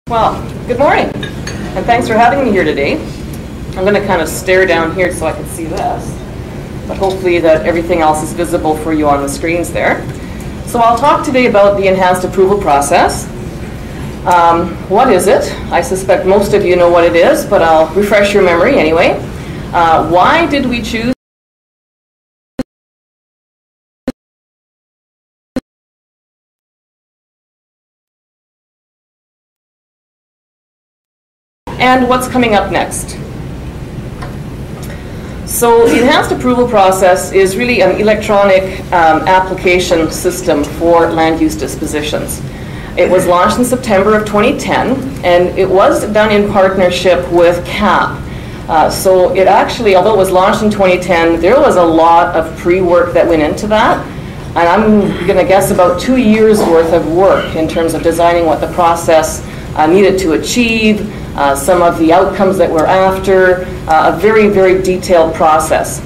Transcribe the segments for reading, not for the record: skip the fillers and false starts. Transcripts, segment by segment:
Well, good morning, and thanks for having me here today. I'm going to kind of stare down here so I can see this, but hopefully that everything else is visible for you on the screens there. So I'll talk today about the enhanced approval process. What is it? I suspect most of you know what it is, but I'll refresh your memory anyway. Why did we choose and what's coming up next? So the enhanced approval process is really an electronic application system for land use dispositions. It was launched in September of 2010, and it was done in partnership with CAP. So it actually, although it was launched in 2010, there was a lot of pre-work that went into that. And I'm going to guess about 2 years worth of work in terms of designing what the process needed to achieve, some of the outcomes that we're after, a very, very detailed process.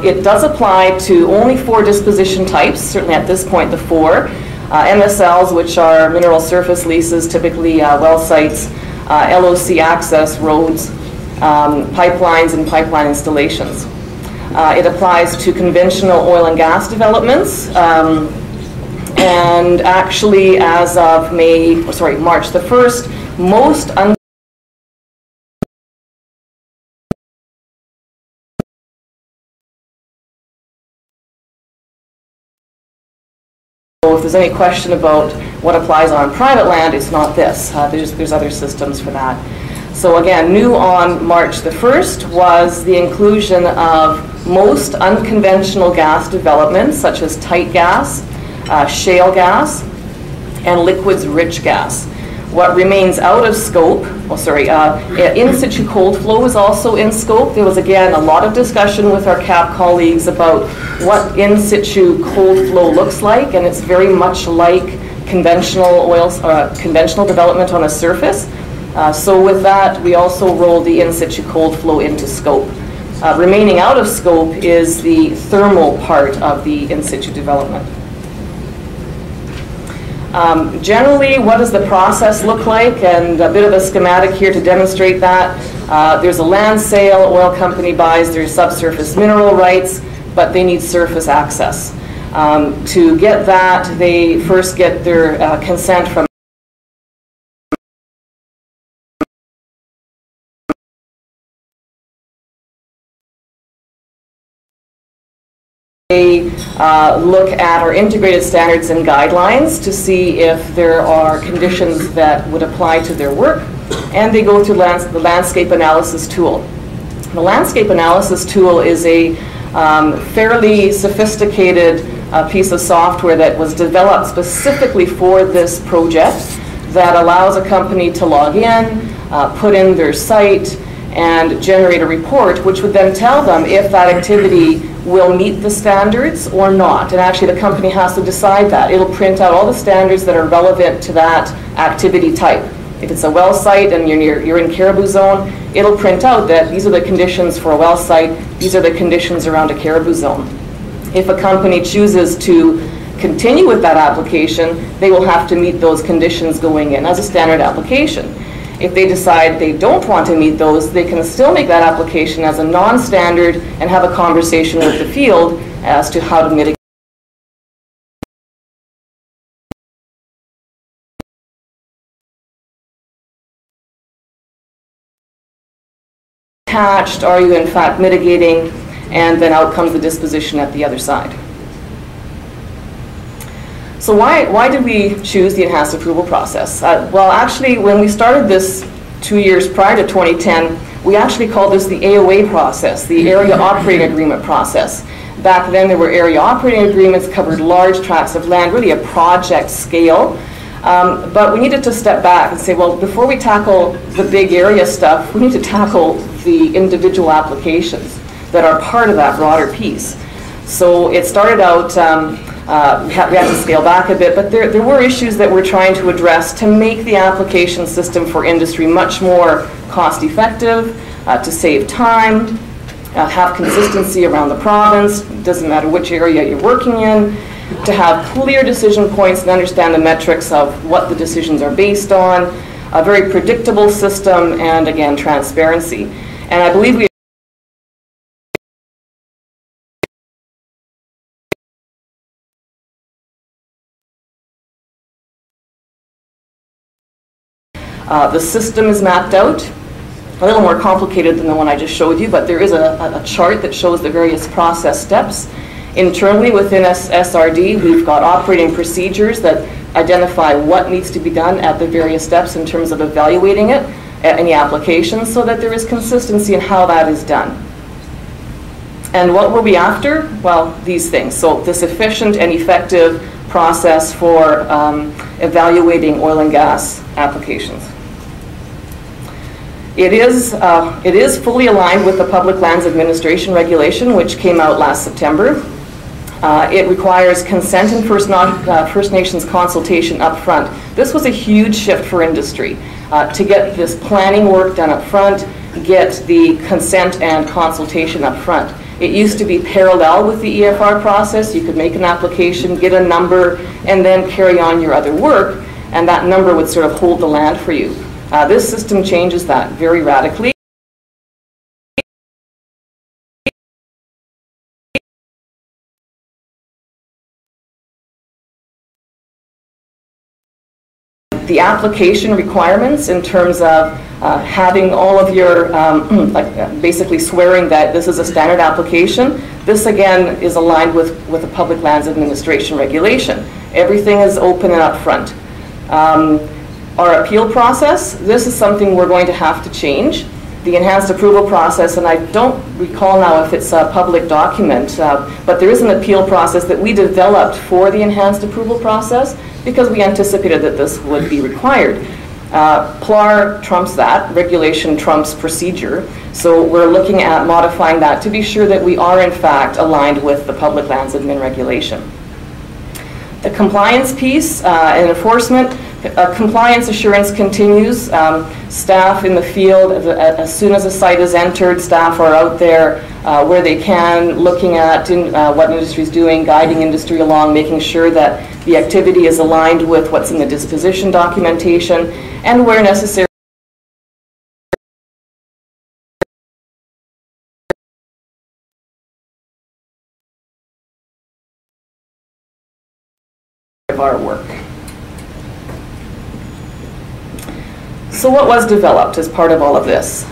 It does apply to only 4 disposition types, certainly at this point the 4. MSLs, which are mineral surface leases, typically well sites, LOC access roads, pipelines and pipeline installations. It applies to conventional oil and gas developments, and actually as of March the 1st, most if there's any question about what applies on private land, it's not this. There's other systems for that. So again, new on March the 1st was the inclusion of most unconventional gas developments, such as tight gas, shale gas, and liquids-rich gas. What remains out of scope, in situ cold flow is also in scope. There was again a lot of discussion with our CAP colleagues about what in situ cold flow looks like, and it's very much like conventional conventional development on a surface. So with that, we also rolled the in situ cold flow into scope. Remaining out of scope is the thermal part of the in situ development. Generally, what does the process look like? And a bit of a schematic here to demonstrate that. There's a land sale, oil company buys their subsurface mineral rights, but they need surface access. To get that, they first get their consent from They look at our integrated standards and guidelines to see if there are conditions that would apply to their work, and they go through the landscape analysis tool. The landscape analysis tool is a fairly sophisticated piece of software that was developed specifically for this project that allows a company to log in, put in their site, and generate a report which would then tell them if that activity will meet the standards or not. And actually the company has to decide that. It'll print out all the standards that are relevant to that activity type. If it's a well site and you're in caribou zone, it'll print out that these are the conditions for a well site, these are the conditions around a caribou zone. If a company chooses to continue with that application, they will have to meet those conditions going in as a standard application. If they decide they don't want to meet those, they can still make that application as a non-standard and have a conversation with the field as to how to mitigate. Attached, are you in fact mitigating, and then out comes the disposition at the other side. So why did we choose the enhanced approval process? Well, actually, when we started this 2 years prior to 2010, we actually called this the AOA process, the Area Operating Agreement process. Back then, there were area operating agreements, covered large tracts of land, really a project scale. But we needed to step back and say, well, before we tackle the big area stuff, we need to tackle the individual applications that are part of that broader piece. So it started out, we had to scale back a bit, but there were issues that we're trying to address to make the application system for industry much more cost effective, to save time, have consistency around the province, doesn't matter which area you're working in, to have clear decision points and understand the metrics of what the decisions are based on, a very predictable system, and again, transparency. And I believe we the system is mapped out, a little more complicated than the one I just showed you, but there is a chart that shows the various process steps. Internally within SRD, we've got operating procedures that identify what needs to be done at the various steps in terms of evaluating it, any applications, so that there is consistency in how that is done. And what were we after? Well, these things. So this efficient and effective process for evaluating oil and gas applications. It is fully aligned with the Public Lands Administration Regulation, which came out last September. It requires consent and First Nations consultation up front. This was a huge shift for industry to get this planning work done up front, get the consent and consultation up front. It used to be parallel with the EFR process. You could make an application, get a number, and then carry on your other work, and that number would sort of hold the land for you. This system changes that very radically. The application requirements in terms of having all of your, basically swearing that this is a standard application, this again is aligned with the Public Lands Administration Regulation. Everything is open and upfront. Our appeal process, this is something we're going to have to change. The enhanced approval process, and I don't recall now if it's a public document, but there is an appeal process that we developed for the enhanced approval process because we anticipated that this would be required. PLAR trumps that, regulation trumps procedure, so we're looking at modifying that to be sure that we are in fact aligned with the Public Lands Admin Regulation. The compliance piece and enforcement, compliance assurance continues. Staff in the field, as soon as a site is entered, staff are out there where they can, looking at what industry is doing, guiding industry along, making sure that the activity is aligned with what's in the disposition documentation, and where necessary, of our work. So what was developed as part of all of this?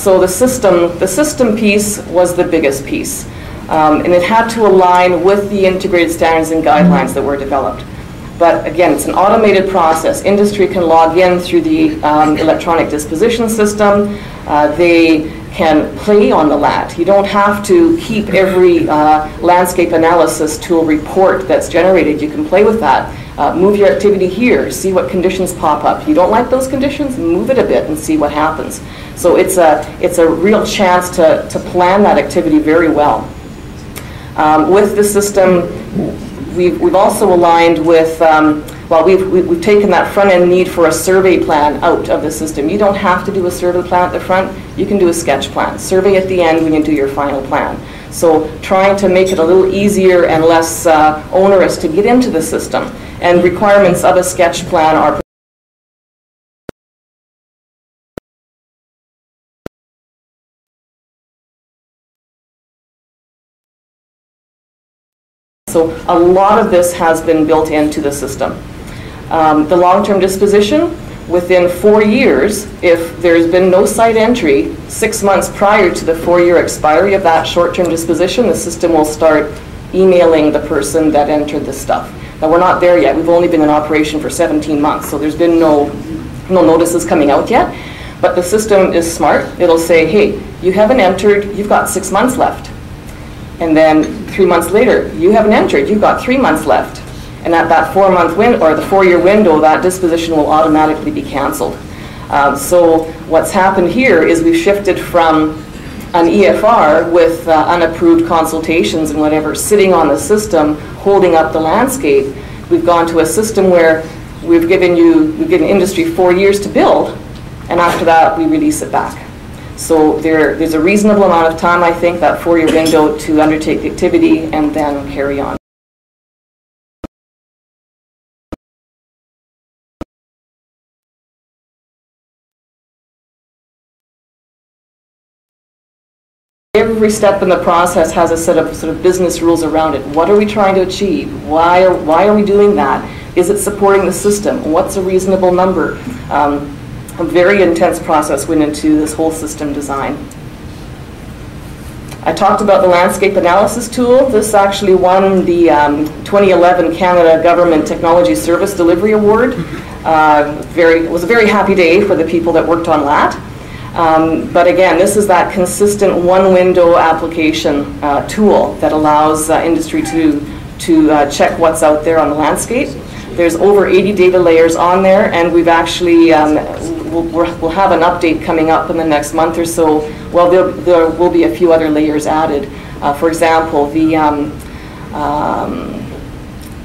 So the system piece was the biggest piece. And it had to align with the integrated standards and guidelines that were developed. But again, it's an automated process. Industry can log in through the electronic disposition system. They can play on the LAT. You don't have to keep every landscape analysis tool report that's generated. You can play with that. Move your activity here, see what conditions pop up. You don't like those conditions, move it a bit and see what happens. So it's a real chance to plan that activity very well. With the system, we've also aligned with, well, we've taken that front-end need for a survey plan out of the system. You don't have to do a survey plan at the front. You can do a sketch plan. Survey at the end when you do your final plan. So trying to make it a little easier and less onerous to get into the system. And requirements of a sketch plan are so a lot of this has been built into the system. The long-term disposition, within 4 years, if there's been no site entry 6 months prior to the 4-year expiry of that short-term disposition, the system will start emailing the person that entered the stuff. Now we're not there yet. We've only been in operation for 17 months, so there's been no notices coming out yet. But the system is smart. It'll say, hey, you haven't entered, you've got 6 months left. And then 3 months later, you haven't entered, you've got 3 months left. And at that 4-month window, or the 4-year window, that disposition will automatically be canceled. So what's happened here is we've shifted from an EFR with unapproved consultations and whatever sitting on the system, holding up the landscape. We've gone to a system where we've given industry 4 years to build, and after that we release it back. So there's a reasonable amount of time, I think, that 4-year window to undertake the activity and then carry on. Every step in the process has a set of sort of business rules around it. What are we trying to achieve? Why are we doing that? Is it supporting the system? What's a reasonable number? A very intense process went into this whole system design. I talked about the landscape analysis tool. This actually won the 2011 Canada Government Technology Service Delivery Award. It was a very happy day for the people that worked on that. But again, this is that consistent one-window application tool that allows industry to check what's out there on the landscape. There's over 80 data layers on there, and we've actually, we'll have an update coming up in the next month or so. Well, there will be a few other layers added. For example, the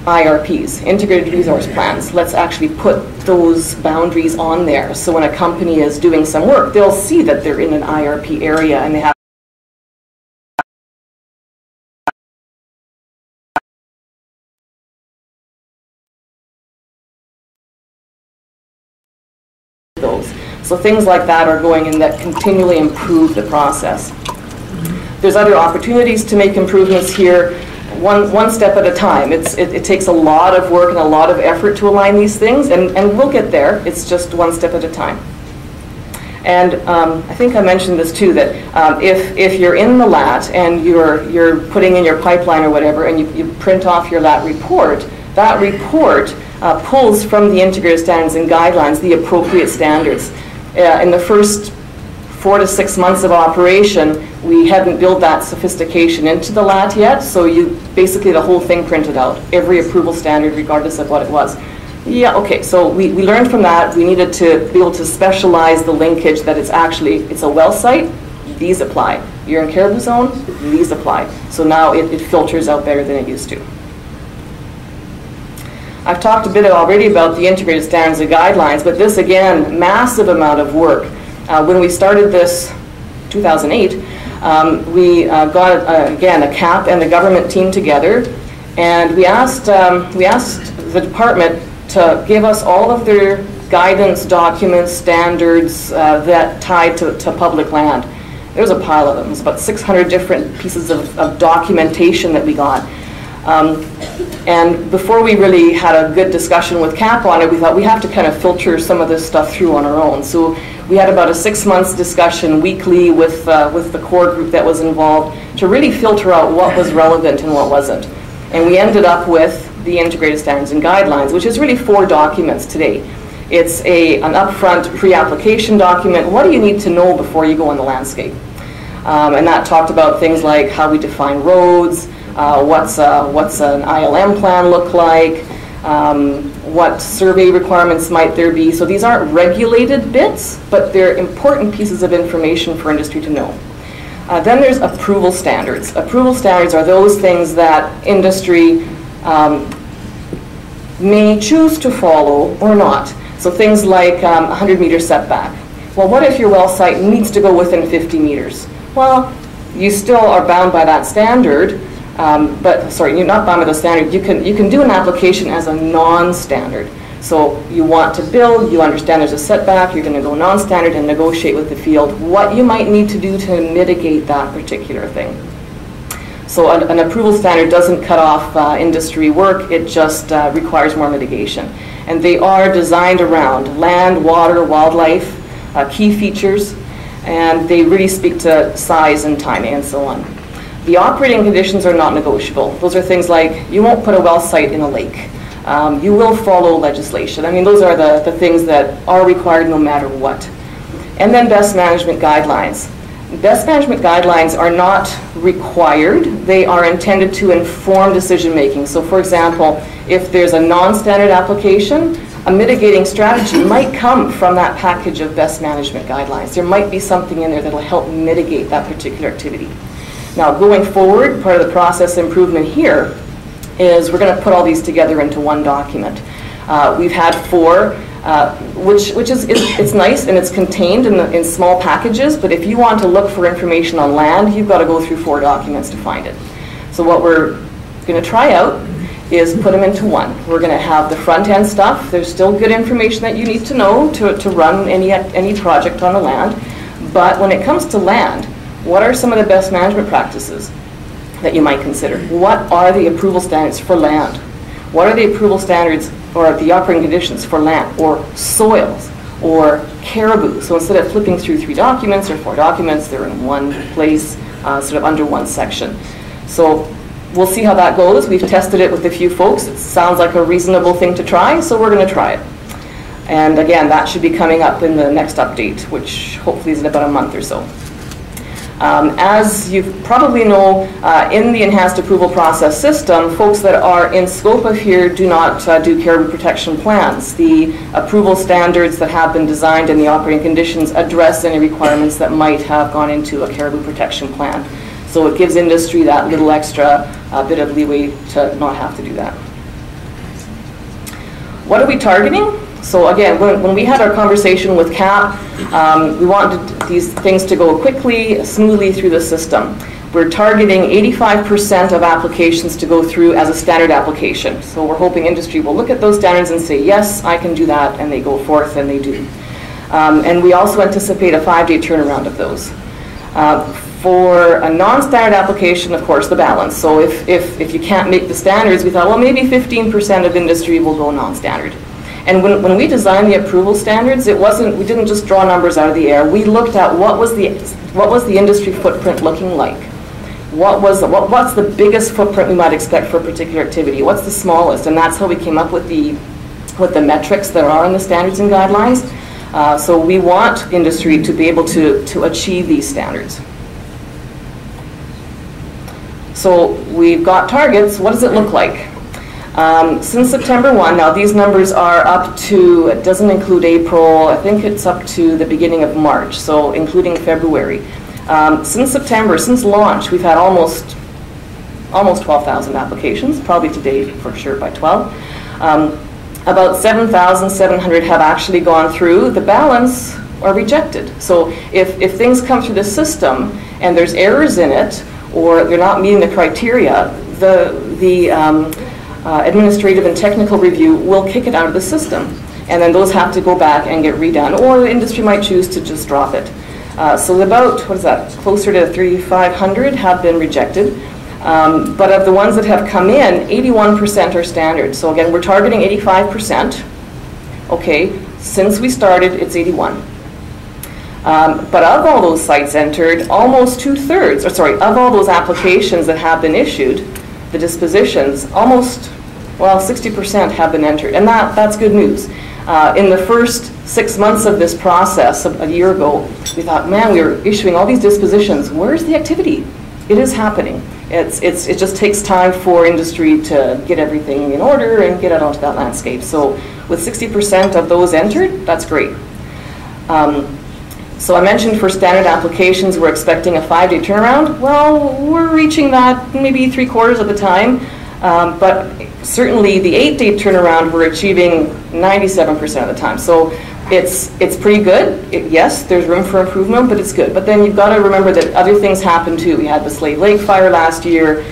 IRPs, Integrated Resource Plans. Let's actually put those boundaries on there. So when a company is doing some work, they'll see that they're in an IRP area and they have those. So things like that are going in that continually improve the process. There's other opportunities to make improvements here. One step at a time. It takes a lot of work and a lot of effort to align these things, and we'll get there. It's just one step at a time. And I think I mentioned this too, that if you're in the LAT and you're putting in your pipeline or whatever, and you print off your LAT report, that report pulls from the integrated standards and guidelines the appropriate standards. In the first 4 to 6 months of operation, we hadn't built that sophistication into the LAT yet, so basically the whole thing printed out, every approval standard regardless of what it was. Yeah, okay, so we learned from that. We needed to be able to specialize the linkage that it's a well site, these apply. You're in Caribou Zone, these apply. So now it filters out better than it used to. I've talked a bit already about the integrated standards and guidelines, but this again, massive amount of work. When we started this, 2008, we got again a CAP and the government team together, and we asked the department to give us all of their guidance documents, standards that tied to public land. There was a pile of them. It was about 600 different pieces of documentation that we got. And before we really had a good discussion with CAP on it, we thought we have to kind of filter some of this stuff through on our own. So we had about a 6 months discussion weekly with the core group that was involved to really filter out what was relevant and what wasn't. And we ended up with the Integrated Standards and Guidelines, which is really 4 documents today. It's an upfront pre-application document. What do you need to know before you go on the landscape? And that talked about things like how we define roads, what's an ILM plan look like, what survey requirements might there be. So these aren't regulated bits, but they're important pieces of information for industry to know. Then there's approval standards. Approval standards are those things that industry may choose to follow or not. So things like 100-meter setback. Well, what if your well site needs to go within 50 meters? Well, you still are bound by that standard. You're not bound by the standard. You can do an application as a non-standard. So you want to build, you understand there's a setback, you're going to go non-standard and negotiate with the field what you might need to do to mitigate that particular thing. So an approval standard doesn't cut off industry work, it just requires more mitigation. And they are designed around land, water, wildlife, key features, and they really speak to size and timing and so on. The operating conditions are not negotiable. Those are things like you won't put a well site in a lake. You will follow legislation. I mean, those are the things that are required no matter what. And then best management guidelines. Best management guidelines are not required. They are intended to inform decision making. So for example, if there's a non-standard application, a mitigating strategy might come from that package of best management guidelines. There might be something in there that will help mitigate that particular activity. Now, going forward, part of the process improvement here is we're going to put all these together into one document. We've had 4, which is it's nice and it's contained in small packages, but if you want to look for information on land, you've got to go through 4 documents to find it. So what we're going to try out is put them into one. We're going to have the front end stuff. There's still good information that you need to know to run any project on the land, but when it comes to land, what are some of the best management practices that you might consider? What are the approval standards for land? What are the approval standards or the operating conditions for land or soils or caribou? So instead of flipping through 3 documents or 4 documents, they're in one place, sort of under one section. So we'll see how that goes. We've tested it with a few folks. It sounds like a reasonable thing to try, so we're going to try it. And again, that should be coming up in the next update, which hopefully is in about a month or so. As you probably know, in the enhanced approval process system, folks that are in scope of here do not do caribou protection plans. The approval standards that have been designed and the operating conditions address any requirements that might have gone into a caribou protection plan. So it gives industry that little extra bit of leeway to not have to do that. What are we targeting? So again, when we had our conversation with CAP, we wanted these things to go quickly, smoothly through the system. We're targeting 85% of applications to go through as a standard application. So we're hoping industry will look at those standards and say, yes, I can do that, and they go forth, and they do. And we also anticipate a 5-day turnaround of those. For a non-standard application, of course, the balance. So if you can't make the standards, we thought, well, maybe 15% of industry will go non-standard. And when we designed the approval standards, we didn't just draw numbers out of the air. We looked at what was the industry footprint looking like. What's the biggest footprint we might expect for a particular activity? What's the smallest? And that's how we came up with the metrics that are in the standards and guidelines. So we want industry to be able to achieve these standards. So we've got targets. What does it look like? Since September 1, now these numbers are up to, it doesn't include April, I think it's up to the beginning of March, so including February. Since September, since launch, we've had almost 12,000 applications, probably today for sure by 12. About 7,700 have actually gone through. The balance are rejected. So if things come through the system and there's errors in it, or they're not meeting the criteria, the administrative and technical review will kick it out of the system. And then those have to go back and get redone, or the industry might choose to just drop it. So about, what is that, closer to 3,500 have been rejected. But of the ones that have come in, 81% are standard. So again, we're targeting 85%. Okay, since we started, it's 81. But of all those sites entered, almost 2/3, or sorry, of all those applications that have been issued, the dispositions, almost, well, 60% have been entered. And that's good news. In the first 6 months of this process, a year ago, we thought, man, we were issuing all these dispositions. Where's the activity? It is happening. It just takes time for industry to get everything in order and get it onto that landscape. So with 60% of those entered, that's great. So I mentioned for standard applications, we're expecting a 5-day turnaround. Well, we're reaching that maybe 3/4 of the time. But certainly the 8-day turnaround, we're achieving 97% of the time. So it's pretty good. Yes, there's room for improvement, but it's good. But then you've got to remember that other things happen too. We had the Slave Lake fire last year.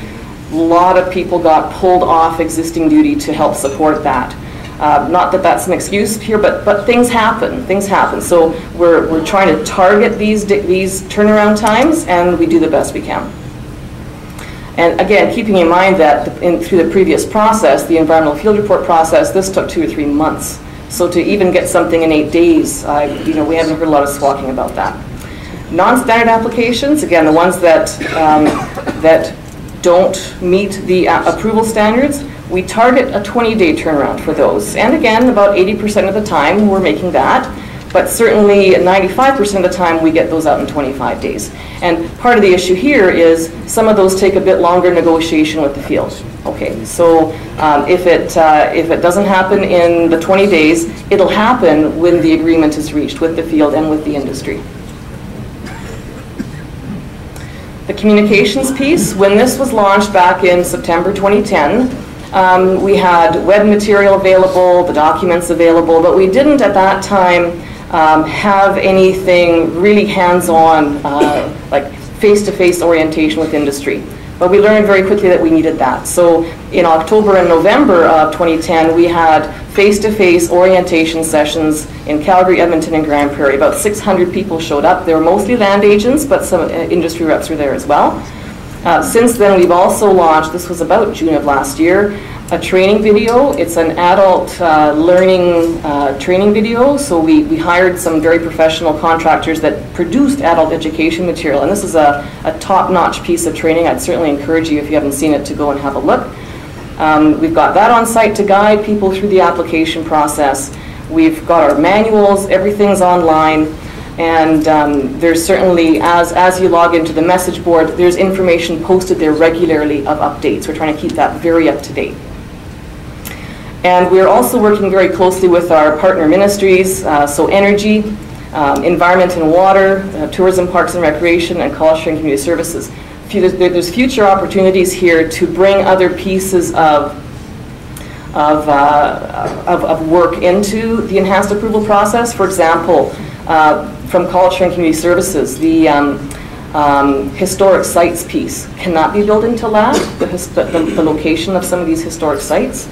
A lot of people got pulled off existing duty to help support that. Not that that's an excuse here, but things happen. Things happen. So we're trying to target these turnaround times, and we do the best we can. And again, keeping in mind that through the previous process, the environmental field report process, this took 2 or 3 months. So to even get something in 8 days, we haven't heard a lot of squawking about that. Non-standard applications, again, the ones that that don't meet the approval standards, we target a 20-day turnaround for those. And again, about 80% of the time we're making that, but certainly 95% of the time we get those out in 25 days. And part of the issue here is some of those take a bit longer negotiation with the field. Okay, so if it doesn't happen in the 20 days, it'll happen when the agreement is reached with the field and with the industry. The communications piece, when this was launched back in September 2010, we had web material available, the documents available, but we didn't at that time have anything really hands-on, like face-to-face orientation with industry. But we learned very quickly that we needed that. So in October and November of 2010, we had face-to-face orientation sessions in Calgary, Edmonton, and Grand Prairie. About 600 people showed up. They were mostly land agents, but some industry reps were there as well. Since then, we've also launched, this was about June of last year, a training video. It's an adult learning training video. So we hired some very professional contractors that produced adult education material. And this is a top-notch piece of training. I'd certainly encourage you, if you haven't seen it, to go and have a look. We've got that on site to guide people through the application process. We've got our manuals, everything's online. And there's certainly, as you log into the message board, there's information posted there regularly of updates. We're trying to keep that very up to date. And we're also working very closely with our partner ministries, so energy, environment and water, tourism, parks and recreation, and culture and community services. There's future opportunities here to bring other pieces of work into the enhanced approval process. For example, from culture and community services, the historic sites piece cannot be built into LAD, the location of some of these historic sites.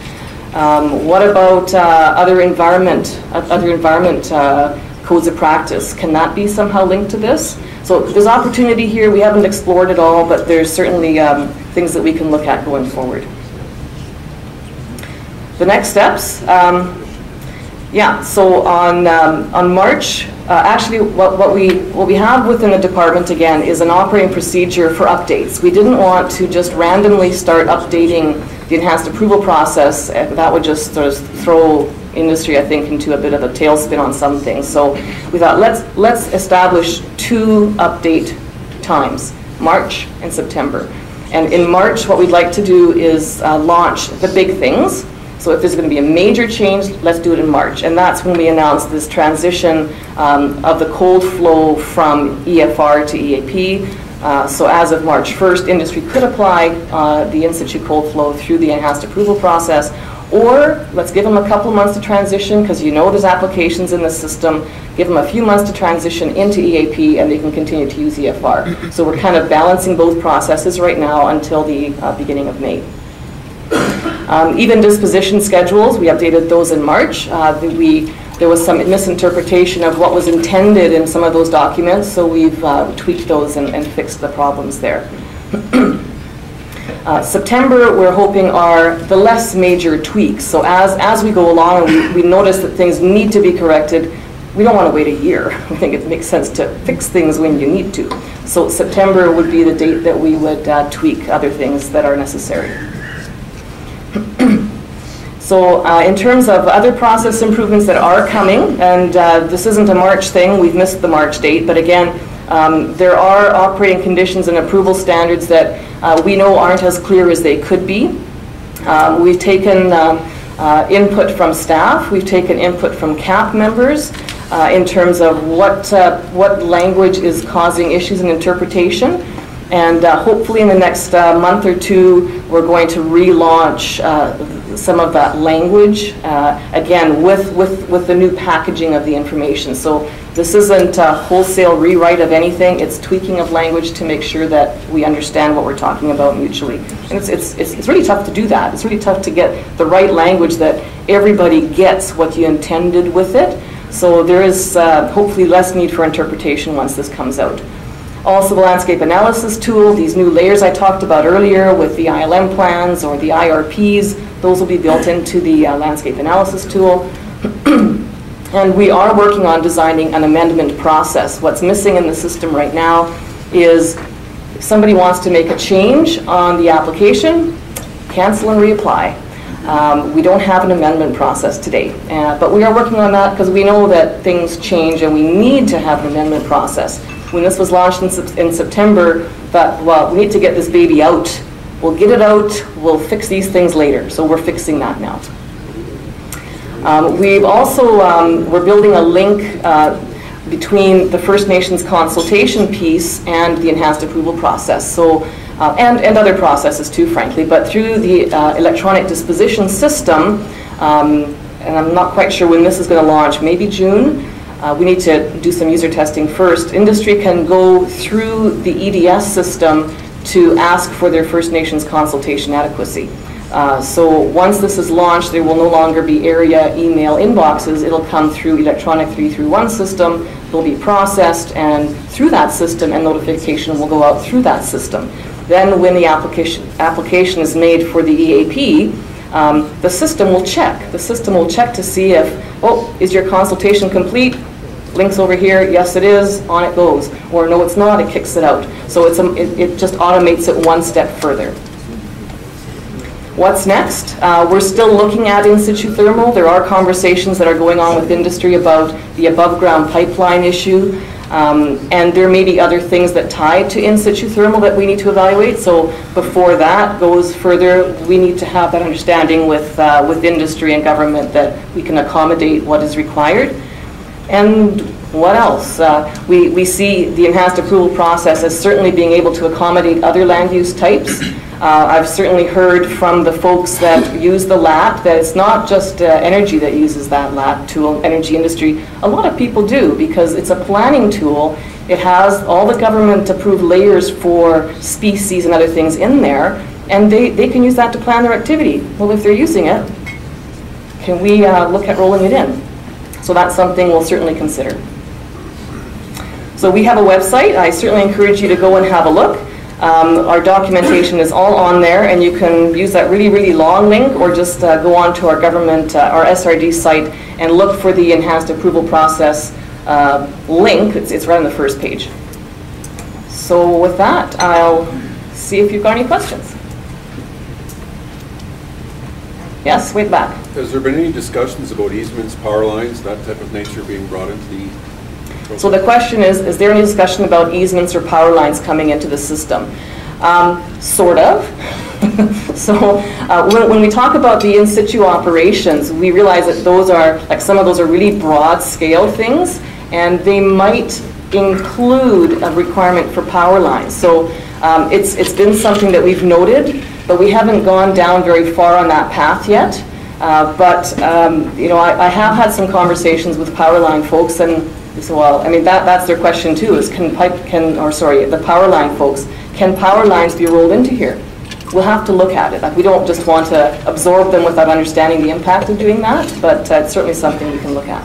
What about other environment codes of practice? Can that be somehow linked to this? So there's opportunity here. We haven't explored it all, but there's certainly things that we can look at going forward. The next steps, yeah. So on March, actually, what we have within the department again is an operating procedure for updates. We didn't want to just randomly start updating the enhanced approval process. That would just sort of throw industry, I think, into a bit of a tailspin on some things. So we thought, let's establish 2 update times, March and September. And in March, what we'd like to do is launch the big things. So if there's going to be a major change, let's do it in March. And that's when we announce this transition of the cold flow from EFR to EAP. So as of March 1st, industry could apply the in-situ cold flow through the enhanced approval process. Or let's give them a couple months to transition, because you know there's applications in the system. Give them a few months to transition into EAP, and they can continue to use EFR. So we're kind of balancing both processes right now until the beginning of May. Even disposition schedules, we updated those in March. There was some misinterpretation of what was intended in some of those documents, so we've tweaked those and fixed the problems there. September, we're hoping, are the less major tweaks. So as we go along and we notice that things need to be corrected, we don't want to wait a year. We think it makes sense to fix things when you need to. So September would be the date that we would tweak other things that are necessary. So in terms of other process improvements that are coming, and this isn't a March thing, we've missed the March date, but again, there are operating conditions and approval standards that we know aren't as clear as they could be. We've taken input from staff, we've taken input from CAP members in terms of what language is causing issues in interpretation. And hopefully in the next month or two, we're going to relaunch some of that language, again, with the new packaging of the information. So this isn't a wholesale rewrite of anything. It's tweaking of language to make sure that we understand what we're talking about mutually. And it's really tough to do that. It's really tough to get the right language that everybody gets what you intended with it. So there is hopefully less need for interpretation once this comes out. Also the landscape analysis tool, these new layers I talked about earlier with the ILM plans or the IRPs, those will be built into the landscape analysis tool. And we are working on designing an amendment process. What's missing in the system right now is if somebody wants to make a change on the application, cancel and reapply. We don't have an amendment process today, but we are working on that because we know that things change and we need to have an amendment process. When this was launched in September, thought, well, we need to get this baby out. We'll get it out, we'll fix these things later. So we're fixing that now. We've also, we're building a link between the First Nations consultation piece and the enhanced approval process. So, and other processes too, frankly, but through the electronic disposition system, and I'm not quite sure when this is going to launch, maybe June. We need to do some user testing first. Industry can go through the EDS system to ask for their First Nations consultation adequacy. So once this is launched, there will no longer be area email inboxes. It'll come through electronic 331 system. It'll be processed and through that system, and notification will go out through that system. Then when the application is made for the EAP, the system will check. The system will check to see if, oh, is your consultation complete? Link's over here, yes it is, on it goes. Or no it's not, it kicks it out. So it just automates it one step further. What's next? We're still looking at in situ thermal. There are conversations that are going on with industry about the above ground pipeline issue. And there may be other things that tie to in situ thermal that we need to evaluate. So before that goes further, we need to have that understanding with industry and government that we can accommodate what is required. And what else? We see the enhanced approval process as certainly being able to accommodate other land use types. I've certainly heard from the folks that use the LAT that it's not just energy that uses that LAT tool, energy industry. A lot of people do because it's a planning tool. It has all the government approved layers for species and other things in there, and they can use that to plan their activity. Well, if they're using it, can we look at rolling it in? So that's something we'll certainly consider. So we have a website. I certainly encourage you to go and have a look. Our documentation is all on there, and you can use that really, really long link, or just go on to our government, our SRD site, and look for the enhanced approval process link. It's right on the first page. So with that, I'll see if you've got any questions. Yes, way back. Has there been any discussions about easements, power lines, that type of nature being brought into the process? So the question is there any discussion about easements or power lines coming into the system? Sort of. So when we talk about the in situ operations, we realize that those are, like some of those are really broad scale things, and they might include a requirement for power lines. So it's been something that we've noted, but we haven't gone down very far on that path yet. You know, I have had some conversations with power line folks, and so, well, I mean, that's their question too, is the power line folks, can power lines be rolled into here? We'll have to look at it. Like, we don't just want to absorb them without understanding the impact of doing that, but it's certainly something we can look at.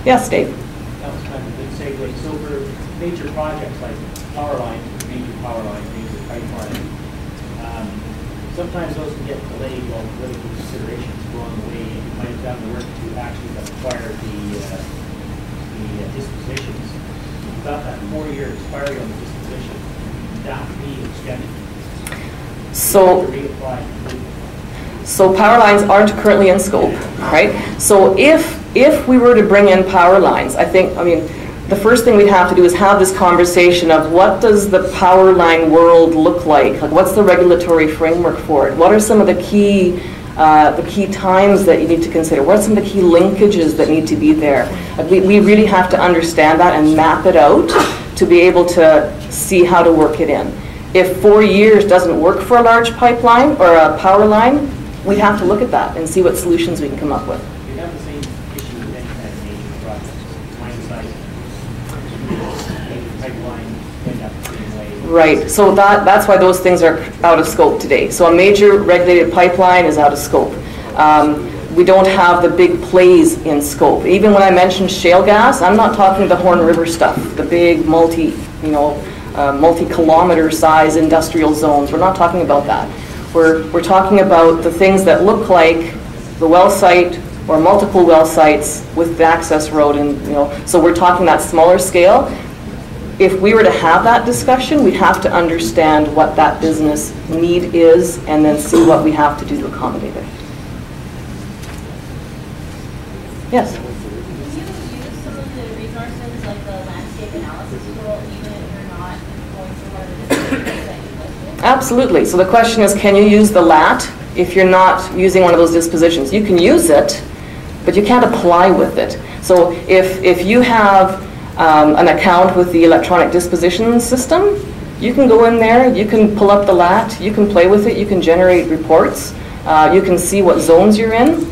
Yes, Dave? That was kind of a good segue. So for major projects like power lines, major power lines, major pipeline, sometimes those can get delayed while political considerations go on the way. You might have done the work to actually acquire the dispositions. You've got that 4-year expiry on the disposition. That would be extended. So power lines aren't currently in scope, right? So if we were to bring in power lines, I mean, the first thing we'd have to do is have this conversation of what does the power line world look like? Like, what's the regulatory framework for it? What are some of the key times that you need to consider? What are some of the key linkages that need to be there? Like, we really have to understand that and map it out to be able to see how to work it in. If 4 years doesn't work for a large pipeline or a power line, we'd have to look at that and see what solutions we can come up with. You have the same issue with any kind of major projects. Mine site, pipeline, end up the same way. Right, so that's why those things are out of scope today. So a major regulated pipeline is out of scope. We don't have the big plays in scope. Even when I mentioned shale gas, I'm not talking the Horn River stuff, the big multi-kilometer size industrial zones. We're not talking about that. We're talking about the things that look like the well site or multiple well sites with the access road, and so we're talking that smaller scale. If we were to have that discussion, we'd have to understand what that business need is and then see what we have to do to accommodate it. Yes? Can you use some of the resources like the landscape analysis tool even if you're not going through one of the dispositions that you listed? Absolutely. So the question is, can you use the LAT if you're not using one of those dispositions? You can use it, but you can't apply with it. So if you have an account with the electronic disposition system, you can go in there, you can pull up the LAT, you can play with it, you can generate reports, you can see what zones you're in.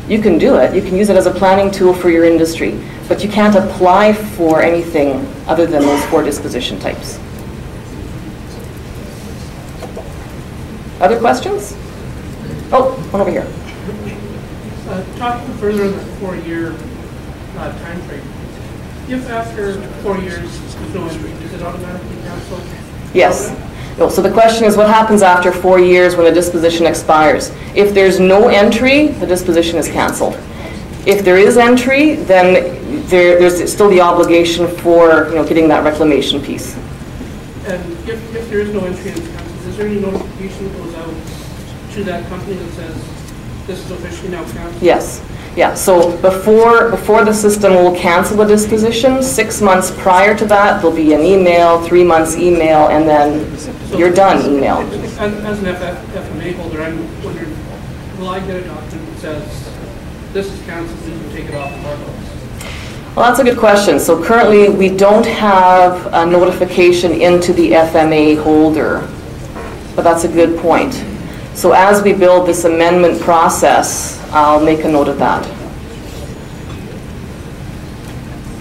You can do it. You can use it as a planning tool for your industry, but you can't apply for anything other than those 4 disposition types. Other questions? Oh, one over here. Talking further on the 4-year time frame, if after 4 years there's no entry, does it automatically cancel? Yes. No, so the question is, what happens after 4 years when the disposition expires? If there's no entry, the disposition is canceled. If there is entry, then there's still the obligation for getting that reclamation piece. And if there is no entry and it's canceled, is there any notification that goes out to that company that says this is officially now canceled? Yes. Yeah, so before the system will cancel the disposition, 6 months prior to that, there'll be an email, 3 months email, and then you're done email. As an FMA holder, I'm wondering, will I get a document that says this is canceled, so you can take it off of our books? Well, that's a good question. So currently, we don't have a notification into the FMA holder, but that's a good point. So as we build this amendment process, I'll make a note of that.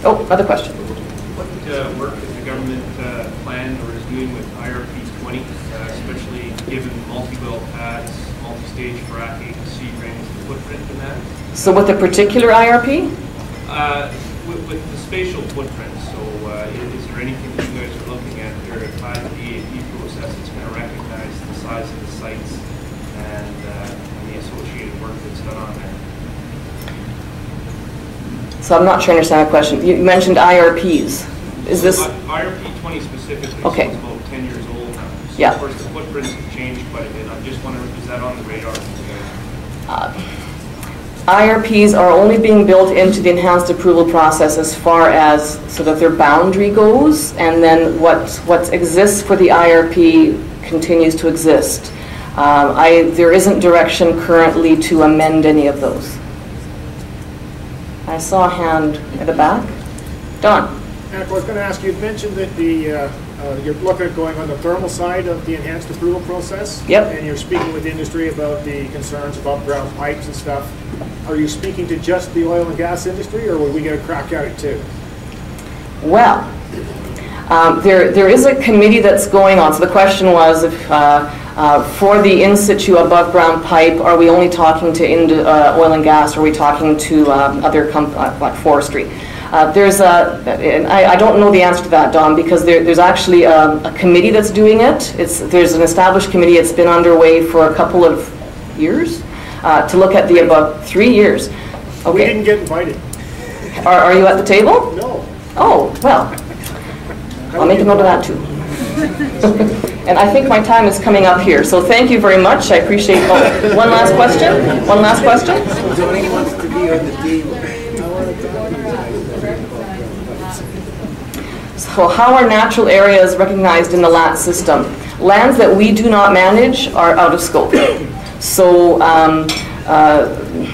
Oh, other question. What work is the government planned or is doing with IRP 20, especially given multi-well pads, multi-stage fracking, sea rings, footprint in that? So with a particular IRP? With the spatial footprint, so is there anything that you guys are looking at there to tie the EAP process that's going to recognize the size of the sites and the associated work that's done on there? So I'm not sure I understand the question. You mentioned IRPs. Is this? IRP 20 specifically, okay. So it's about 10 years old now. So yeah. Of course, the footprints have changed quite a bit. I'm just wondering, is that on the radar for you guys? IRPs are only being built into the enhanced approval process as far as sort of their boundary goes, and then what exists for the IRP continues to exist. There isn't direction currently to amend any of those. I saw a hand at the back. Don. I was going to ask you, mentioned that you're looking at going on the thermal side of the enhanced approval process. Yep. And you're speaking with industry about the concerns of above-ground pipes and stuff. Are you speaking to just the oil and gas industry, or will we get a crack at it too? Well, there is a committee that's going on. So the question was, if for the in situ above ground pipe, are we only talking to oil and gas, or are we talking to other like forestry? And I don't know the answer to that, Don, because there's actually a committee that's doing it. There's an established committee. It's been underway for a couple of years to look at the above 3 years. Okay. We didn't get invited. Are you at the table? No. Oh, well, I'll make a note of that too. And I think my time is coming up here, so thank you very much. I appreciate it. Oh, one last question? One last question? Tony wants to be on the table. So how are natural areas recognized in the LAT system? Lands that we do not manage are out of scope. So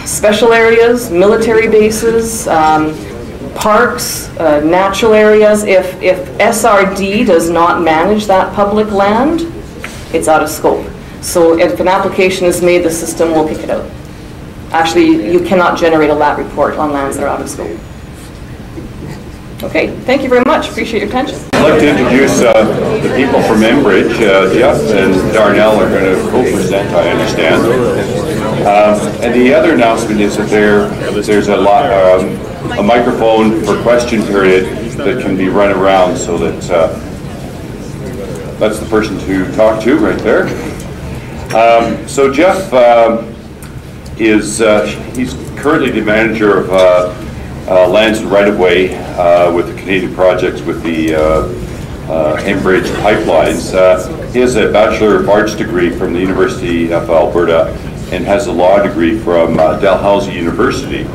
special areas, military bases, parks, natural areas, if SRD does not manage that public land, it's out of scope. So if an application is made, the system will kick it out. Actually, you cannot generate a LAT report on lands that are out of scope. Okay, thank you very much. Appreciate your attention. I'd like to introduce the people from Enbridge. Jeff and Darnell are going to co-present, I understand. And the other announcement is that there's a microphone for question period that can be run around, so that that's the person to talk to right there. So Jeff he's currently the manager of lands and right-of-way with the Canadian projects with the Enbridge pipelines. He has a Bachelor of Arts degree from the University of Alberta and has a law degree from Dalhousie University.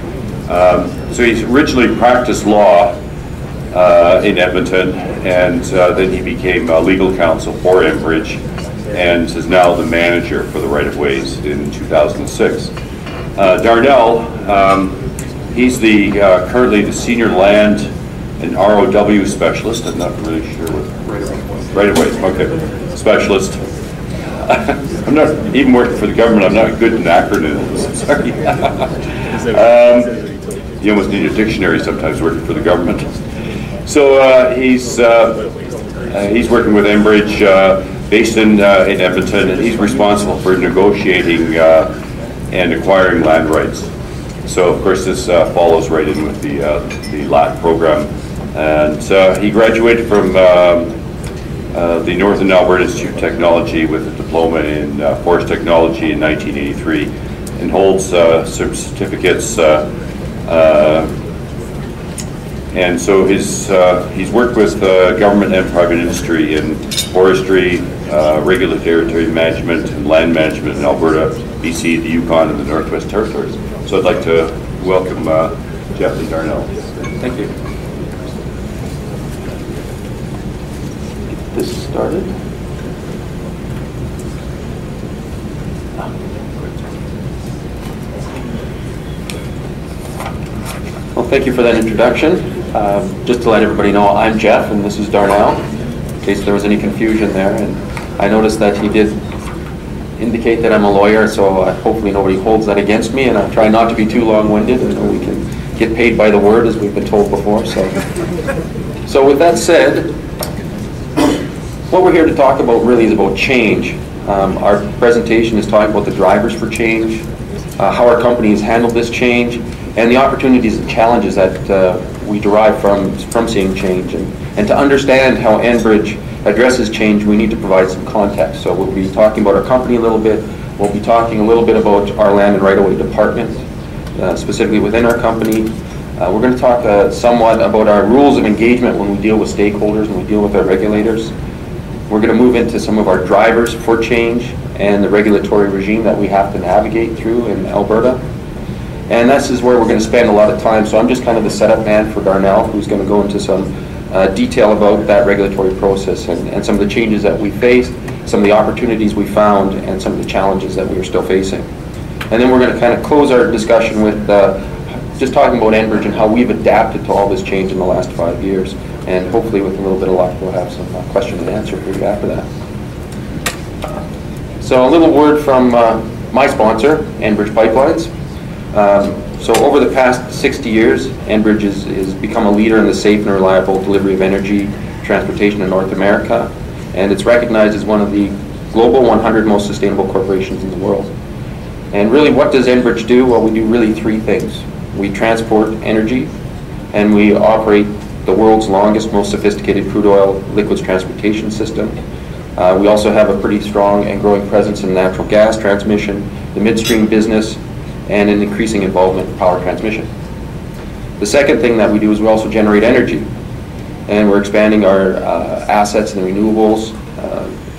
So he's originally practiced law in Edmonton, and then he became legal counsel for Enbridge and is now the manager for the right-of-ways in 2006. Darnell, he's currently the senior land and ROW specialist. I'm not really sure what right-of-ways. Okay, specialist. I'm not even working for the government. I'm not good in acronyms. Sorry. You almost need a dictionary sometimes working for the government. So he's working with Enbridge based in Edmonton, and he's responsible for negotiating and acquiring land rights. So of course this follows right in with the LAT program. And he graduated from the Northern Alberta Institute of Technology with a diploma in forest technology in 1983, and holds some certificates. And so he's worked with government and private industry in forestry, regulatory management, and land management in Alberta, BC, the Yukon, and the Northwest Territories. So I'd like to welcome Jeff and Darnell. Thank you. Get this started. Well, thank you for that introduction. Just to let everybody know, I'm Jeff and this is Darnell, in case there was any confusion there. And I noticed that he did indicate that I'm a lawyer, so hopefully nobody holds that against me, and I try not to be too long-winded, and we can get paid by the word, as we've been told before. So with that said, what we're here to talk about really is about change. Our presentation is talking about the drivers for change, how our company has handled this change, and the opportunities and challenges that we derive from seeing change. And to understand how Enbridge addresses change, we need to provide some context. So we'll be talking about our company a little bit. We'll be talking a little bit about our land and right-of-way department, specifically within our company. We're going to talk somewhat about our rules of engagement when we deal with stakeholders and we deal with our regulators. We're going to move into some of our drivers for change and the regulatory regime that we have to navigate through in Alberta. And this is where we're going to spend a lot of time. So I'm just kind of the setup man for Darnell, who's going to go into some detail about that regulatory process and some of the changes that we faced, some of the opportunities we found, and some of the challenges that we are still facing. And then we're going to kind of close our discussion with just talking about Enbridge and how we've adapted to all this change in the last 5 years. And hopefully with a little bit of luck, we'll have some question and answer for you after that. So a little word from my sponsor, Enbridge Pipelines. So over the past 60 years, Enbridge has become a leader in the safe and reliable delivery of energy transportation in North America, and it's recognized as one of the global 100 most sustainable corporations in the world. And really, what does Enbridge do? Well, we do really three things. We transport energy, and we operate the world's longest, most sophisticated crude oil liquids transportation system. We also have a pretty strong and growing presence in natural gas transmission, the midstream business, and an increasing involvement in power transmission. The second thing that we do is we also generate energy, and we're expanding our assets in the renewables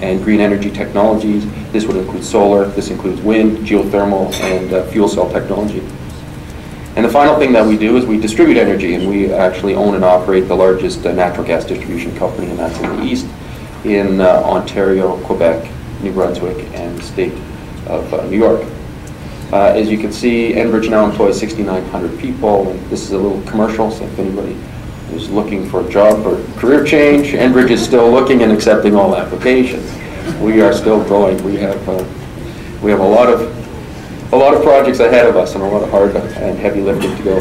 and green energy technologies. This would include solar, this includes wind, geothermal, and fuel cell technology. And the final thing that we do is we distribute energy, and we actually own and operate the largest natural gas distribution company, and that's in the east, in Ontario, Quebec, New Brunswick, and the state of New York. As you can see, Enbridge now employs 6,900 people, and this is a little commercial, so if anybody is looking for a job or career change, Enbridge is still looking and accepting all applications. We are still growing. We have a lot of projects ahead of us and a lot of hard and heavy lifting to go.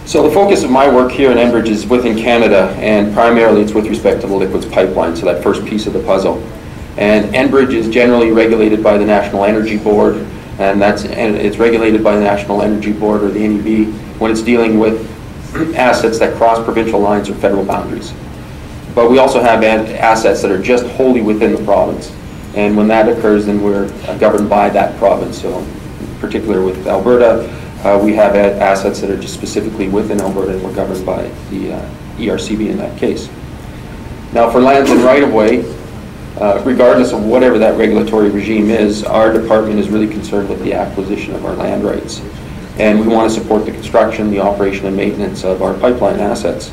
So the focus of my work here in Enbridge is within Canada, and primarily it's with respect to the liquids pipeline, so that first piece of the puzzle. And Enbridge is generally regulated by the National Energy Board, and it's regulated by the National Energy Board, or the NEB, when it's dealing with assets that cross provincial lines or federal boundaries. But we also have assets that are just wholly within the province, and when that occurs, then we're governed by that province. So in particular with Alberta, we have assets that are just specifically within Alberta, and we're governed by the ERCB in that case. Now for lands and right-of-way, regardless of whatever that regulatory regime is, our department is really concerned with the acquisition of our land rights. And we want to support the construction, the operation, and maintenance of our pipeline assets.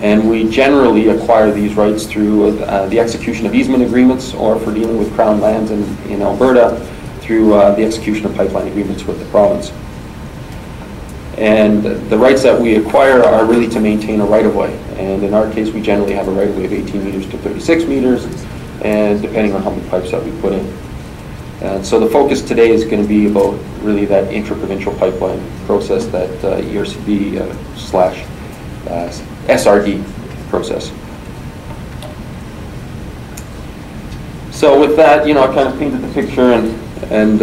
And we generally acquire these rights through the execution of easement agreements, or for dealing with Crown lands in Alberta, through the execution of pipeline agreements with the province. And the rights that we acquire are really to maintain a right-of-way. And in our case, we generally have a right-of-way of 18 meters to 36 meters, and depending on how many pipes that we put in. And so the focus today is going to be about really that intra-provincial pipeline process, that ERCB / SRD process. So with that, you know, I kind of painted the picture, and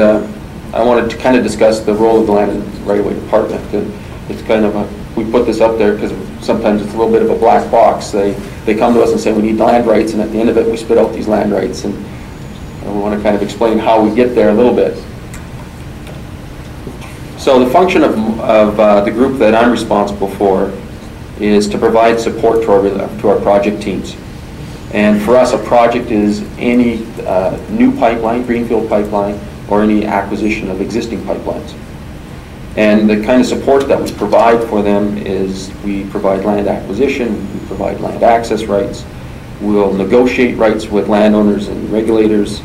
I wanted to kind of discuss the role of the Land and Right-of-Way Department. And it's kind of we put this up there because sometimes it's a little bit of a black box. They come to us and say we need land rights, and at the end of it we spit out these land rights, and we want to kind of explain how we get there a little bit. So the function of the group that I'm responsible for is to provide support to our project teams. And for us, a project is any new pipeline, greenfield pipeline, or any acquisition of existing pipelines. And the kind of support that we provide for them is we provide land acquisition, we provide land access rights, we'll negotiate rights with landowners and regulators.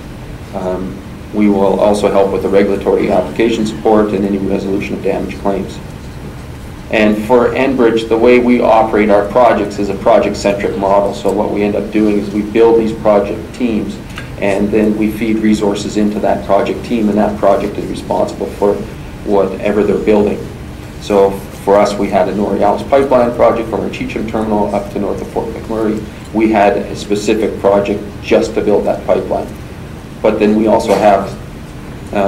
We will also help with the regulatory application support and any resolution of damage claims. And for Enbridge, the way we operate our projects is a project-centric model. So what we end up doing is we build these project teams, and then we feed resources into that project team, and that project is responsible for whatever they're building. So for us, we had a North pipeline project from our Cheecham terminal up to north of Fort McMurray. We had a specific project just to build that pipeline. But then we also have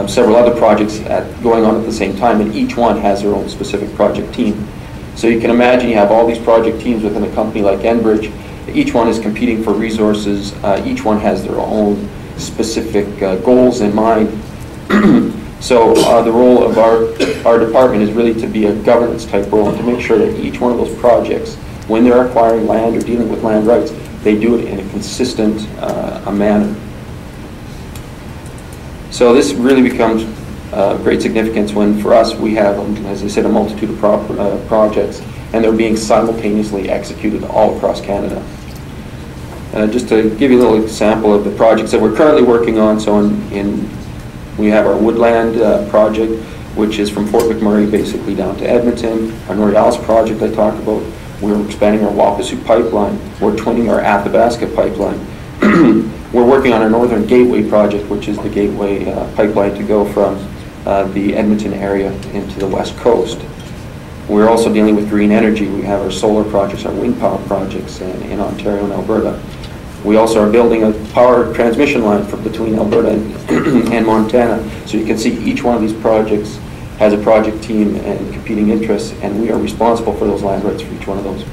several other projects going on at the same time, and each one has their own specific project team. So you can imagine you have all these project teams within a company like Enbridge. Each one is competing for resources. Each one has their own specific goals in mind. So the role of our department is really to be a governance type role, and to make sure that each one of those projects, when they're acquiring land or dealing with land rights, they do it in a consistent manner. So this really becomes great significance when, for us, we have, as I said, a multitude of projects, and they're being simultaneously executed all across Canada. Just to give you a little example of the projects that we're currently working on, so we have our Woodland project, which is from Fort McMurray basically down to Edmonton. Our North project I talked about. We're expanding our Wapasu pipeline. We're twinning our Athabasca pipeline. We're working on our Northern Gateway project, which is the gateway pipeline to go from the Edmonton area into the west coast. We're also dealing with green energy. We have our solar projects, our wind power projects in Ontario and Alberta. We also are building a power transmission line between Alberta and Montana. So you can see each one of these projects has a project team and competing interests, and we are responsible for those land rights for each one of those.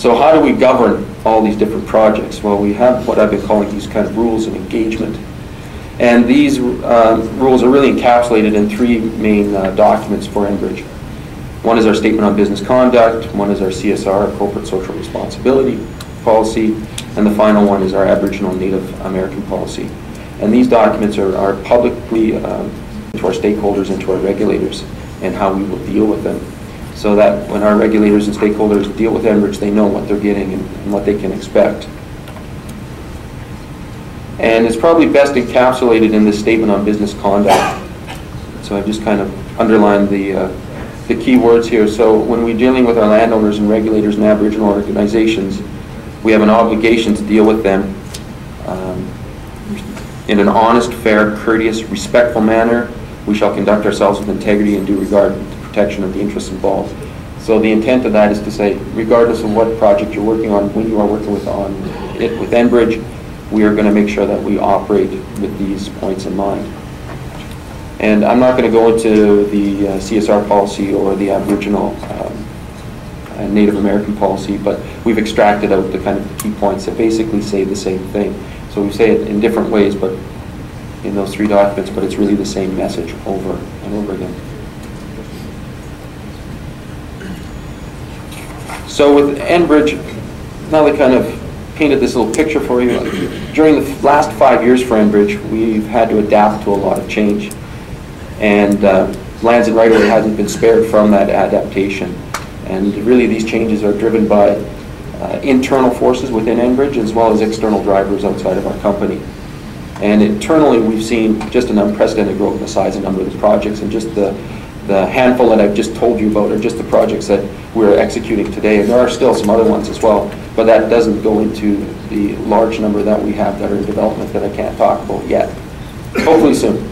So how do we govern all these different projects? Well, we have what I've been calling these kind of rules of engagement. And these rules are really encapsulated in three main documents for Enbridge. One is our Statement on Business Conduct, one is our CSR, Corporate Social Responsibility Policy, and the final one is our Aboriginal and Native American Policy. And these documents are publicly to our stakeholders and to our regulators, and how we will deal with them, so that when our regulators and stakeholders deal with Enbridge, they know what they're getting and what they can expect. And it's probably best encapsulated in this Statement on Business Conduct. So I've just kind of underlined the key words here. So when we're dealing with our landowners and regulators and Aboriginal organizations, we have an obligation to deal with them in an honest, fair, courteous, respectful manner. We shall conduct ourselves with integrity and due regard to the protection of the interests involved. So the intent of that is to say, regardless of what project you're working on, when you are working with Enbridge, we are going to make sure that we operate with these points in mind. And I'm not going to go into the CSR policy or the Aboriginal and Native American policy, but we've extracted out the kind of the key points that basically say the same thing. So we say it in different ways, but in those three documents, but it's really the same message over and over again. So with Enbridge, now they kind of painted this little picture for you. During the last 5 years for Enbridge, we've had to adapt to a lot of change. And lands and right-of-way hasn't been spared from that adaptation. And really these changes are driven by internal forces within Enbridge as well as external drivers outside of our company. And internally we've seen just an unprecedented growth in the size and number of the projects, and just the handful that I've just told you about are just the projects that we're executing today. And there are still some other ones as well, but that doesn't go into the large number that we have that are in development that I can't talk about yet. Hopefully soon.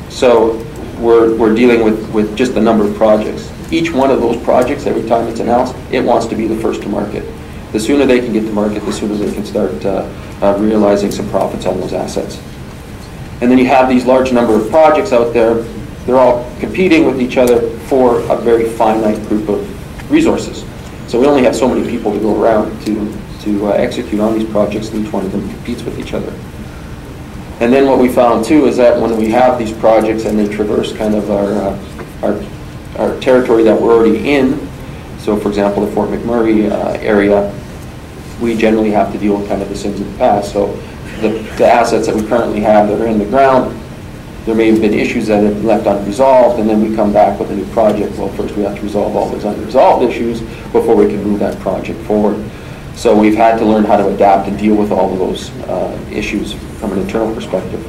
So we're dealing with just the number of projects. Each one of those projects, every time it's announced, it wants to be the first to market. The sooner they can get to market, the sooner they can start realizing some profits on those assets. And then you have these large number of projects out there. They're all competing with each other for a very finite group of resources. So we only have so many people to go around to execute on these projects, and each one of them competes with each other. And then what we found too is that when we have these projects and they traverse kind of our territory that we're already in, so for example the Fort McMurray area, we generally have to deal with kind of the sins of the past. So the assets that we currently have that are in the ground, there may have been issues that have been left unresolved, and then we come back with a new project. Well, first we have to resolve all those unresolved issues before we can move that project forward. So we've had to learn how to adapt and deal with all of those issues from an internal perspective.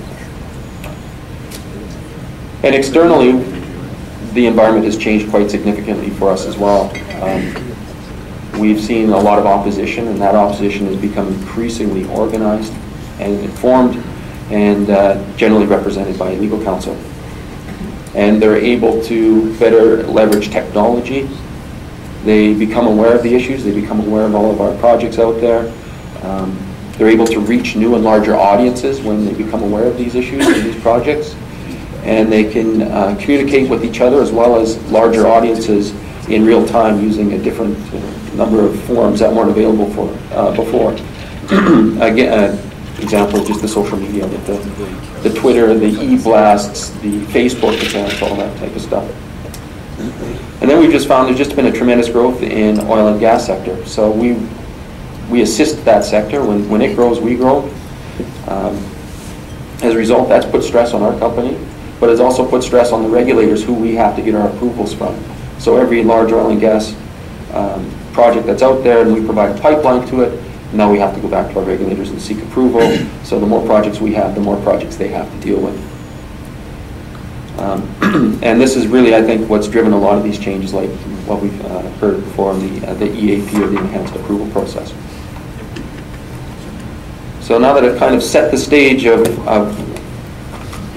And externally, the environment has changed quite significantly for us as well. We've seen a lot of opposition, and that opposition has become increasingly organized and informed, and generally represented by legal counsel. And they're able to better leverage technology. They become aware of the issues, they become aware of all of our projects out there. They're able to reach new and larger audiences when they become aware of these issues and these projects. And they can communicate with each other as well as larger audiences in real time using a different number of forums that weren't available for before. Again, example is just the social media, with the Twitter, the e-blasts, the Facebook accounts, all that type of stuff. And then we've just found there's just been a tremendous growth in oil and gas sector. So we assist that sector. When it grows, we grow. As a result, that's put stress on our company, but it's also put stress on the regulators who we have to get our approvals from. So every large oil and gas project that's out there, and we provide a pipeline to it, now we have to go back to our regulators and seek approval. So the more projects we have, the more projects they have to deal with. And this is really, I think, what's driven a lot of these changes, like what we've heard before in the EAP, or the Enhanced Approval Process. So now that I've kind of set the stage of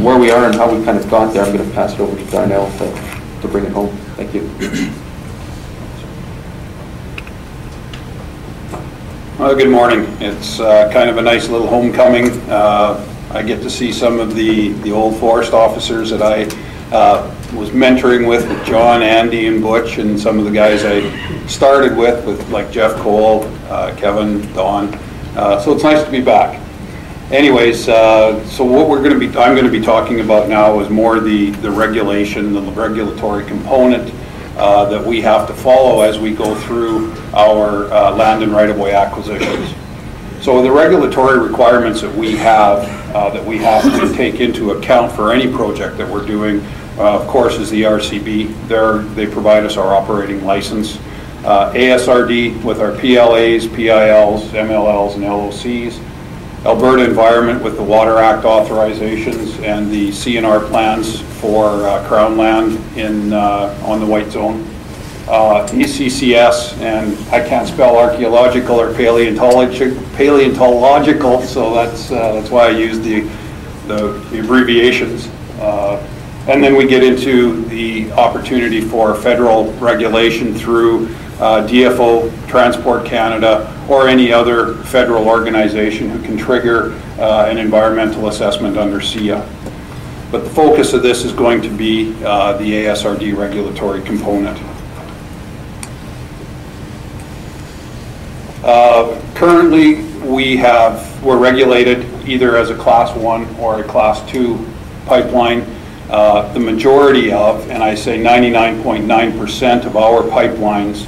where we are and how we kind of got there, I'm going to pass it over to Darnell to bring it home. Thank you. Well, good morning. It's kind of a nice little homecoming. I get to see some of the old forest officers that I was mentoring with John, Andy, and Butch, and some of the guys I started with like Jeff Cole, Kevin, Don. So it's nice to be back. Anyways, so what I'm going to be talking about now is more the regulation, the regulatory component that we have to follow as we go through our land and right-of-way acquisitions. So the regulatory requirements that we have to take into account for any project that we're doing, of course, is the RCB. They provide us our operating license. ASRD with our PLAs, PILs, MLLs, and LOCs. Alberta Environment with the Water Act authorizations and the CNR plans for Crown land on the White Zone. ECCS, and I can't spell archaeological or paleontological, so that's why I use the abbreviations. And then we get into the opportunity for federal regulation through DFO, Transport Canada, or any other federal organization who can trigger an environmental assessment under SIA. But the focus of this is going to be the ASRD regulatory component. Currently, we're regulated either as a Class 1 or a Class 2 pipeline. The majority of, and I say 99.9% of our pipelines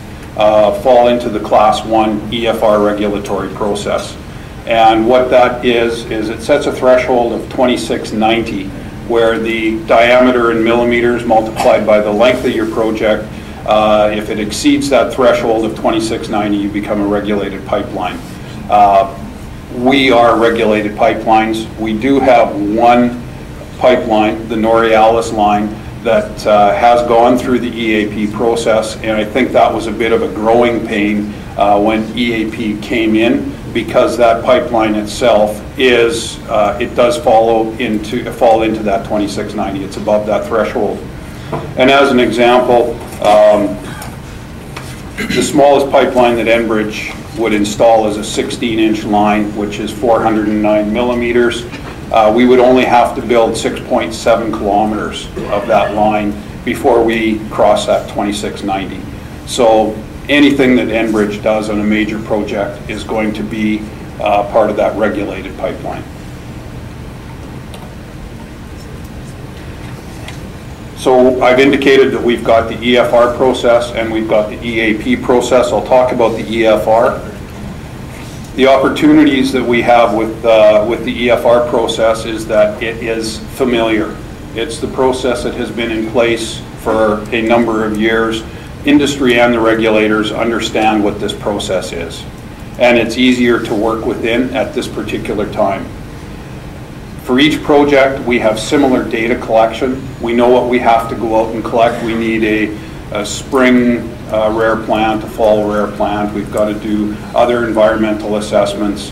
fall into the Class 1 EFR regulatory process. And what that is it sets a threshold of 2690, where the diameter in millimeters multiplied by the length of your project, if it exceeds that threshold of 2690, you become a regulated pipeline. We are regulated pipelines. We do have one pipeline, the Norealis line, that has gone through the EAP process, and I think that was a bit of a growing pain when EAP came in, because that pipeline itself is, it does fall into that 2690. It's above that threshold. And as an example, the smallest pipeline that Enbridge would install as a 16-inch line, which is 409 millimeters. We would only have to build 6.7 kilometers of that line before we cross that 2690. So anything that Enbridge does on a major project is going to be part of that regulated pipeline. So I've indicated that we've got the EFR process and we've got the EAP process. I'll talk about the EFR. The opportunities that we have with the EFR process is that it is familiar. It's the process that has been in place for a number of years. Industry and the regulators understand what this process is, and it's easier to work within at this particular time. For each project, we have similar data collection. We know what we have to go out and collect. We need a spring rare plant, a fall rare plant. We've got to do other environmental assessments.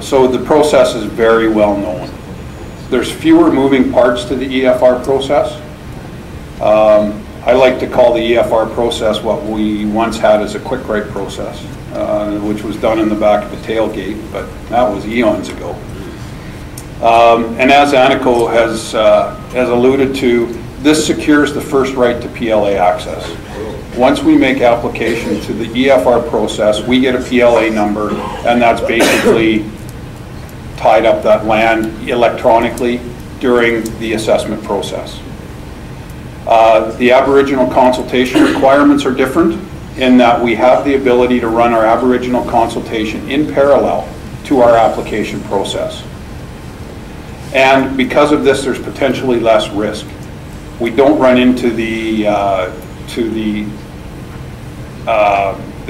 So the process is very well known. There's fewer moving parts to the EFR process. I like to call the EFR process what we once had as a quick write process, which was done in the back of a tailgate, but that was eons ago. And as Aniko has alluded to, this secures the first right to PLA access. Once we make application to the EFR process, we get a PLA number, and that's basically tied up that land electronically during the assessment process. The Aboriginal consultation requirements are different in that we have the ability to run our Aboriginal consultation in parallel to our application process. And because of this, there's potentially less risk. We don't run into the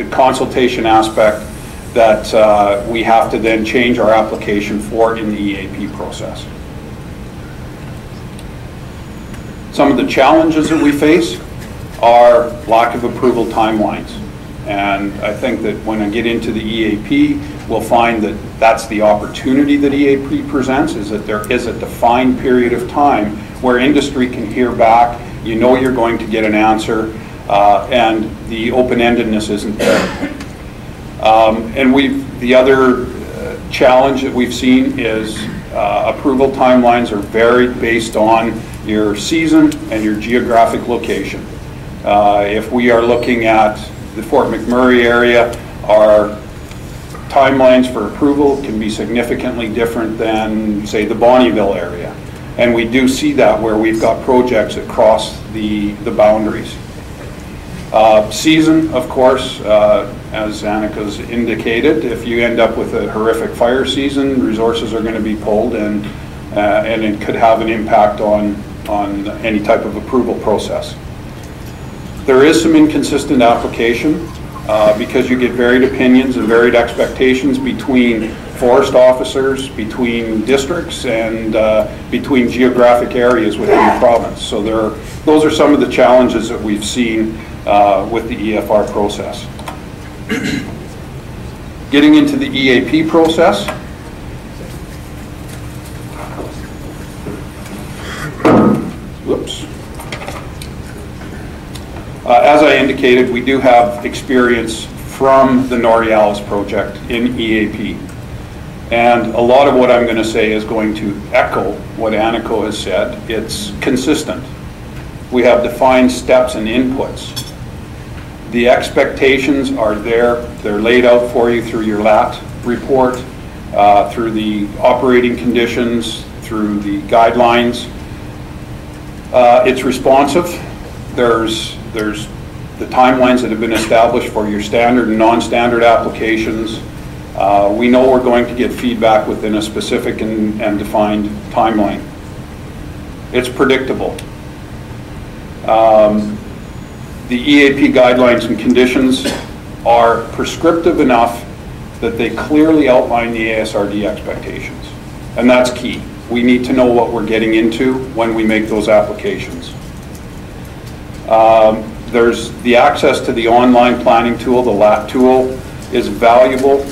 consultation aspect that we have to then change our application for in the EAP process. Some of the challenges that we face are lack of approval timelines. And I think that when I get into the EAP, we'll find that that's the opportunity that EAP presents, is that there is a defined period of time where industry can hear back, you know you're going to get an answer, and the open-endedness isn't there. And the other challenge that we've seen is approval timelines are varied based on your season and your geographic location. If we are looking at the Fort McMurray area, our timelines for approval can be significantly different than, say, the Bonnyville area. And we do see that where we've got projects that cross the boundaries. Season, of course, as Annika's indicated, if you end up with a horrific fire season, resources are going to be pulled, and it could have an impact on any type of approval process. There is some inconsistent application because you get varied opinions and varied expectations between forest officers, between districts, and between geographic areas within the province. So those are some of the challenges that we've seen with the EFR process. Getting into the EAP process. Whoops. As I indicated, we do have experience from the Norrealis project in EAP. And a lot of what I'm going to say is going to echo what Anniko has said. It's consistent. We have defined steps and inputs. The expectations are there. They're laid out for you through your LAT report, through the operating conditions, through the guidelines. It's responsive. There's the timelines that have been established for your standard and non-standard applications. We know we're going to get feedback within a specific and defined timeline. It's predictable. The EAP guidelines and conditions are prescriptive enough that they clearly outline the ASRD expectations. And that's key. We need to know what we're getting into when we make those applications. There's the access to the online planning tool, the LAT tool, is valuable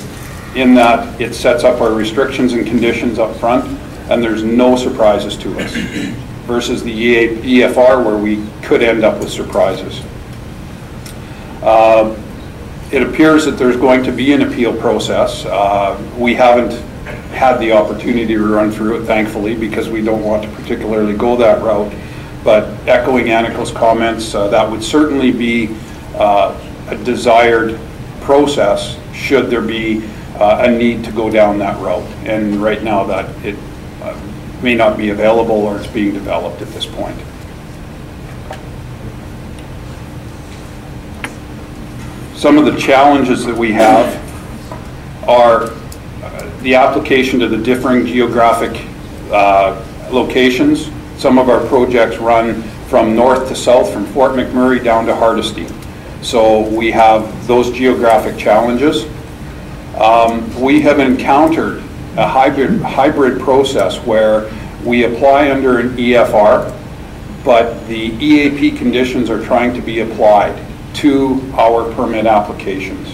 in that it sets up our restrictions and conditions up front, and there's no surprises to us, versus the EFR where we could end up with surprises. It appears that there's going to be an appeal process. We haven't had the opportunity to run through it, thankfully, because we don't want to particularly go that route. But echoing Annika's comments, that would certainly be a desired process should there be a need to go down that route. And right now that it may not be available, or it's being developed at this point. Some of the challenges that we have are the application to the differing geographic locations. Some of our projects run from north to south, from Fort McMurray down to Hardisty. So we have those geographic challenges. We have encountered a hybrid process where we apply under an EFR, but the EAP conditions are trying to be applied to our permit applications.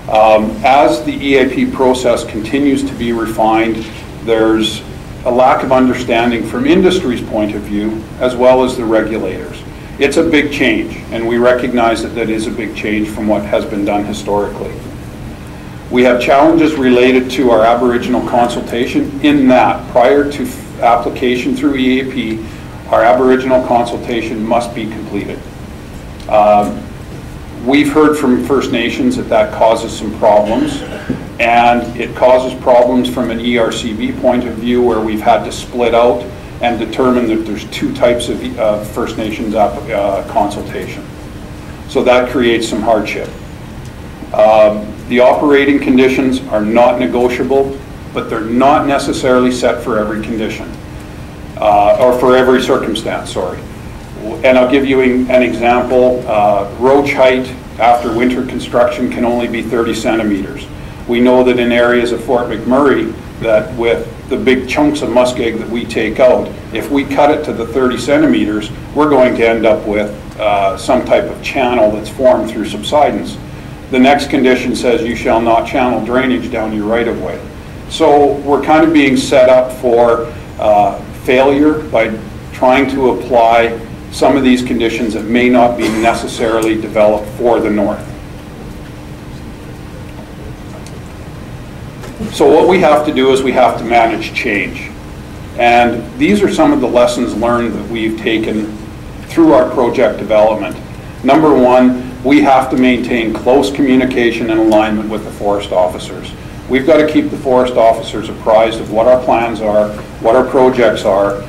As the EAP process continues to be refined, there's a lack of understanding from industry's point of view, as well as the regulators. It's a big change, and we recognize that that is a big change from what has been done historically. We have challenges related to our Aboriginal consultation in that prior to application through EAP, our Aboriginal consultation must be completed. We've heard from First Nations that that causes some problems, and it causes problems from an ERCB point of view, where we've had to split out and determine that there's two types of First Nations consultation. So that creates some hardship. The operating conditions are not negotiable, but they're not necessarily set for every condition, or for every circumstance, sorry. And I'll give you an example. Roach height after winter construction can only be 30 centimeters. We know that in areas of Fort McMurray, that with the big chunks of muskeg that we take out, if we cut it to the 30 centimeters, we're going to end up with some type of channel that's formed through subsidence. The next condition says you shall not channel drainage down your right-of-way. So we're kind of being set up for failure by trying to apply some of these conditions that may not be necessarily developed for the north. So what we have to do is we have to manage change. And these are some of the lessons learned that we've taken through our project development. Number one, we have to maintain close communication and alignment with the forest officers. We've got to keep the forest officers apprised of what our plans are, what our projects are,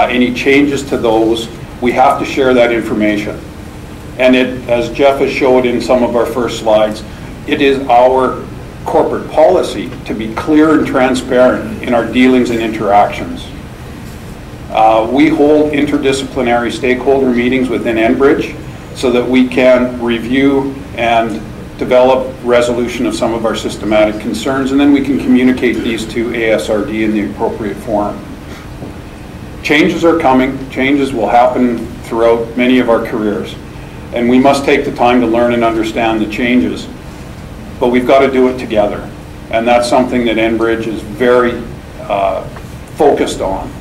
any changes to those. We have to share that information. And it, as Jeff has showed in some of our first slides, it is our corporate policy to be clear and transparent in our dealings and interactions. We hold interdisciplinary stakeholder meetings within Enbridge so that we can review and develop resolution of some of our systematic concerns, and then we can communicate these to ASRD in the appropriate forum. Changes are coming. Changes will happen throughout many of our careers, and we must take the time to learn and understand the changes, but we've got to do it together, and that's something that Enbridge is very focused on.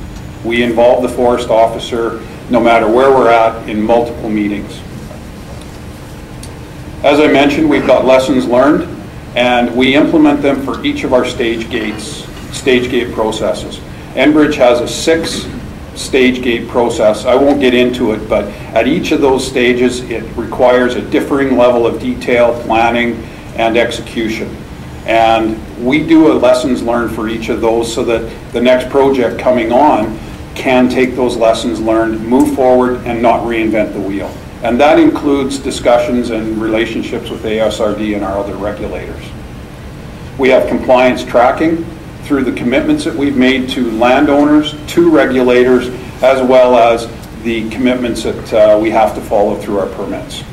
We involve the forest officer no matter where we're at in multiple meetings. As I mentioned, we've got lessons learned, and we implement them for each of our stage gate processes. Enbridge has a 6-stage gate process. I won't get into it, but at each of those stages, it requires a differing level of detail, planning, and execution. And we do a lessons learned for each of those so that the next project coming on can take those lessons learned, move forward, and not reinvent the wheel. And that includes discussions and relationships with ASRD and our other regulators. We have compliance tracking through the commitments that we've made to landowners, to regulators, as well as the commitments that we have to follow through our permits.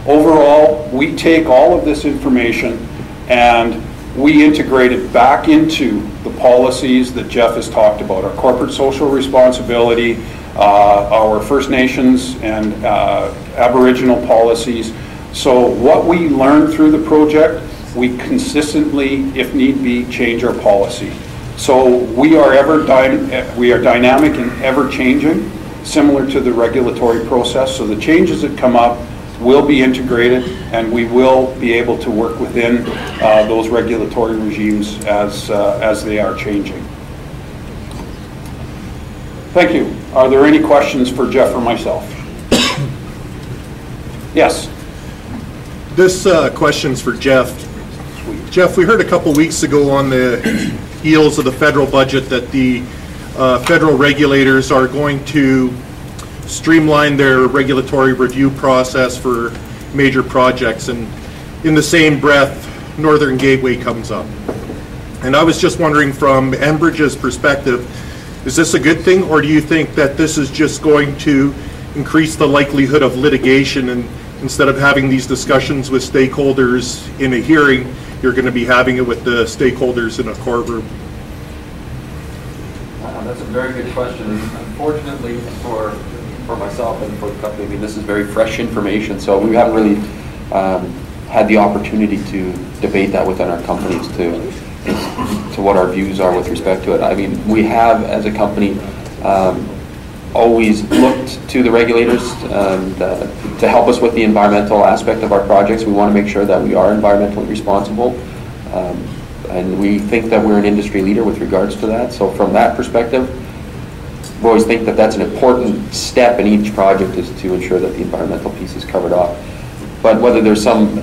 Overall, we take all of this information and we integrate it back into the policies that Jeff has talked about, our corporate social responsibility, our First Nations and Aboriginal policies. So what we learn through the project, we consistently, if need be, change our policy. So we are dynamic and ever changing, similar to the regulatory process. So the changes that come up, will be integrated, and we will be able to work within those regulatory regimes as they are changing. Thank you. Are there any questions for Jeff or myself? Yes. This question's for Jeff. Jeff, we heard a couple weeks ago on the heels of the federal budget that the federal regulators are going to streamline their regulatory review process for major projects, and in the same breath, Northern Gateway comes up. And I was just wondering, from Enbridge's perspective, is this a good thing, or do you think that this is just going to increase the likelihood of litigation, and instead of having these discussions with stakeholders in a hearing, you're going to be having it with the stakeholders in a courtroom? That's a very good question. Unfortunately for myself and for the company, I mean, this is very fresh information, so we haven't really had the opportunity to debate that within our companies to what our views are with respect to it. I mean, we have, as a company, always looked to the regulators to help us with the environmental aspect of our projects. We want to make sure that we are environmentally responsible, and we think that we're an industry leader with regards to that. So from that perspective, we always think that that's an important step in each project, is to ensure that the environmental piece is covered off. But whether there's some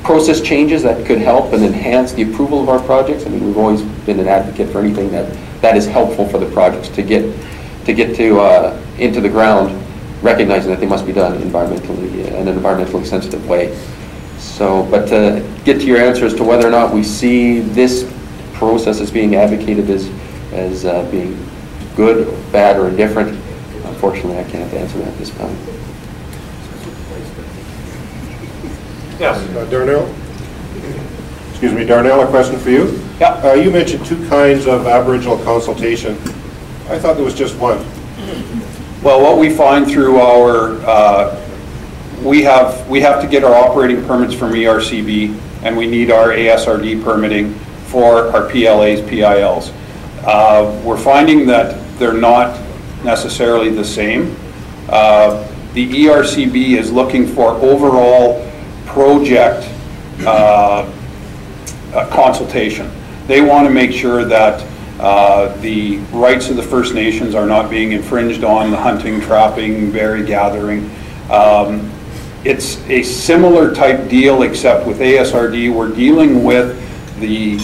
process changes that could help and enhance the approval of our projects, I mean, we've always been an advocate for anything that is helpful for the projects to get into the ground, recognizing that they must be done environmentally in an environmentally sensitive way. So, but to get to your answer as to whether or not we see this process as being advocated as being good, bad, or indifferent, unfortunately, I can't answer that at this time. Yes. Darnell? Excuse me, Darnell, a question for you. Yeah. You mentioned two kinds of Aboriginal consultation. I thought there was just one. Well, what we find through our, we have to get our operating permits from ERCB, and we need our ASRD permitting for our PLAs, PILs. We're finding that they're not necessarily the same. The ERCB is looking for overall project consultation. They want to make sure that the rights of the First Nations are not being infringed on, the hunting, trapping, berry gathering. It's a similar type deal, except with ASRD, we're dealing with the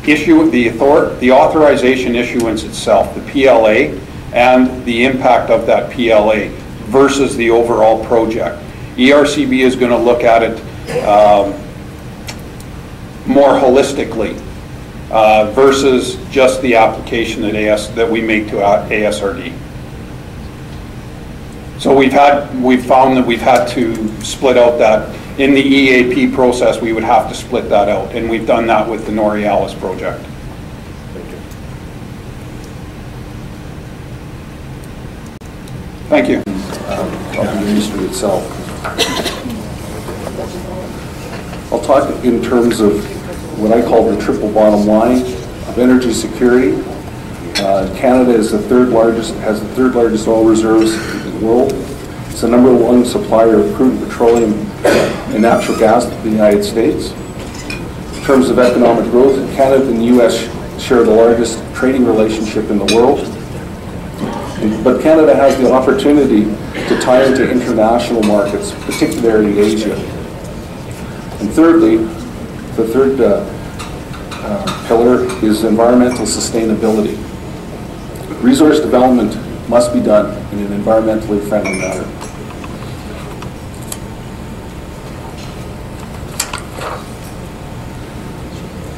issue, the authorization issuance itself, the PLA, and the impact of that PLA versus the overall project. ERCB is going to look at it more holistically versus just the application that we make to ASRD. So we've found that we've had to split out that. In the EAP process, we would have to split that out, and we've done that with the Norealis project. Thank you. Of the industry itself. I'll talk in terms of what I call the triple bottom line of energy security. Canada is has the third largest oil reserves in the world. It's the #1 supplier of crude petroleum and natural gas to the United States. In terms of economic growth, Canada and the U.S. share the largest trading relationship in the world. But Canada has the opportunity to tie into international markets, particularly Asia. And thirdly, the third pillar is environmental sustainability. Resource development must be done in an environmentally friendly manner.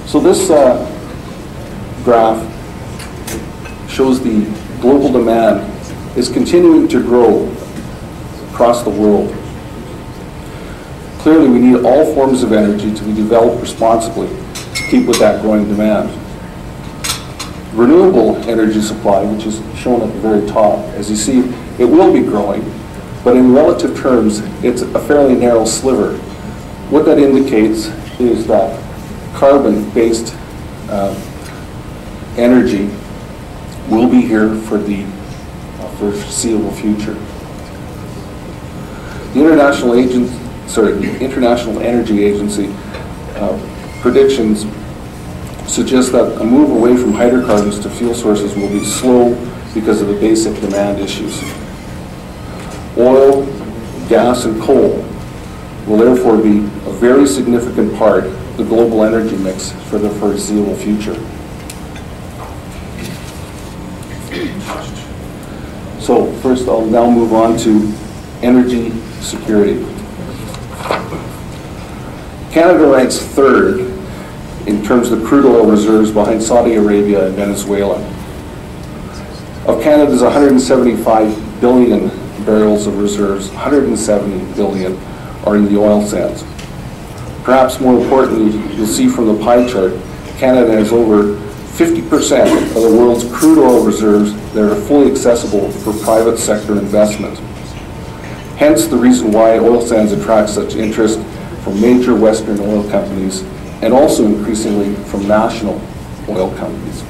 So this graph shows the global demand is continuing to grow across the world. Clearly, we need all forms of energy to be developed responsibly to keep with that growing demand. Renewable energy supply, which is shown at the very top, as you see, it will be growing, but in relative terms, it's a fairly narrow sliver. What that indicates is that carbon-based energy will be here for the foreseeable future. The International the International Energy Agency predictions suggest that a move away from hydrocarbons to fuel sources will be slow because of the basic demand issues. Oil, gas, and coal will therefore be a very significant part of the global energy mix for the foreseeable future. So first I'll now move on to energy security. Canada ranks third in terms of crude oil reserves behind Saudi Arabia and Venezuela. Of Canada's 175 billion barrels of reserves, 170 billion are in the oil sands. Perhaps more importantly, you'll see from the pie chart, Canada has over 50% of the world's crude oil reserves that are fully accessible for private sector investment. Hence the reason why oil sands attract such interest from major Western oil companies and also increasingly from national oil companies.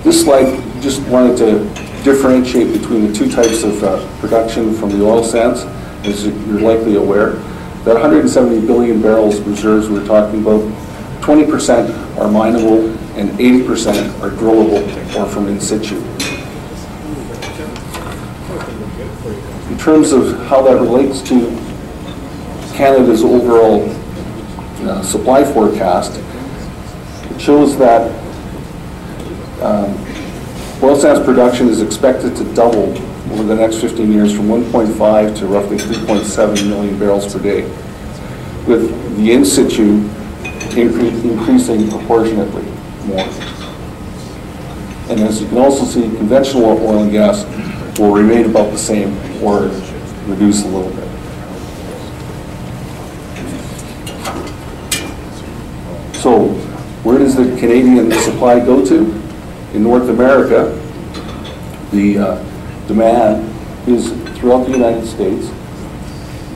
This slide just wanted to differentiate between the two types of production from the oil sands. As you're likely aware, that 170 billion barrels of reserves we're talking about, 20% are mineable and 80% are drillable or from in situ. In terms of how that relates to Canada's overall supply forecast, it shows that oil sands production is expected to double over the next 15 years from 1.5 to roughly 3.7 million barrels per day, with the in situ increasing proportionately more. And as you can also see, conventional oil and gas will remain about the same or reduce a little bit. So where does the Canadian supply go to? In North America, the demand is throughout the United States.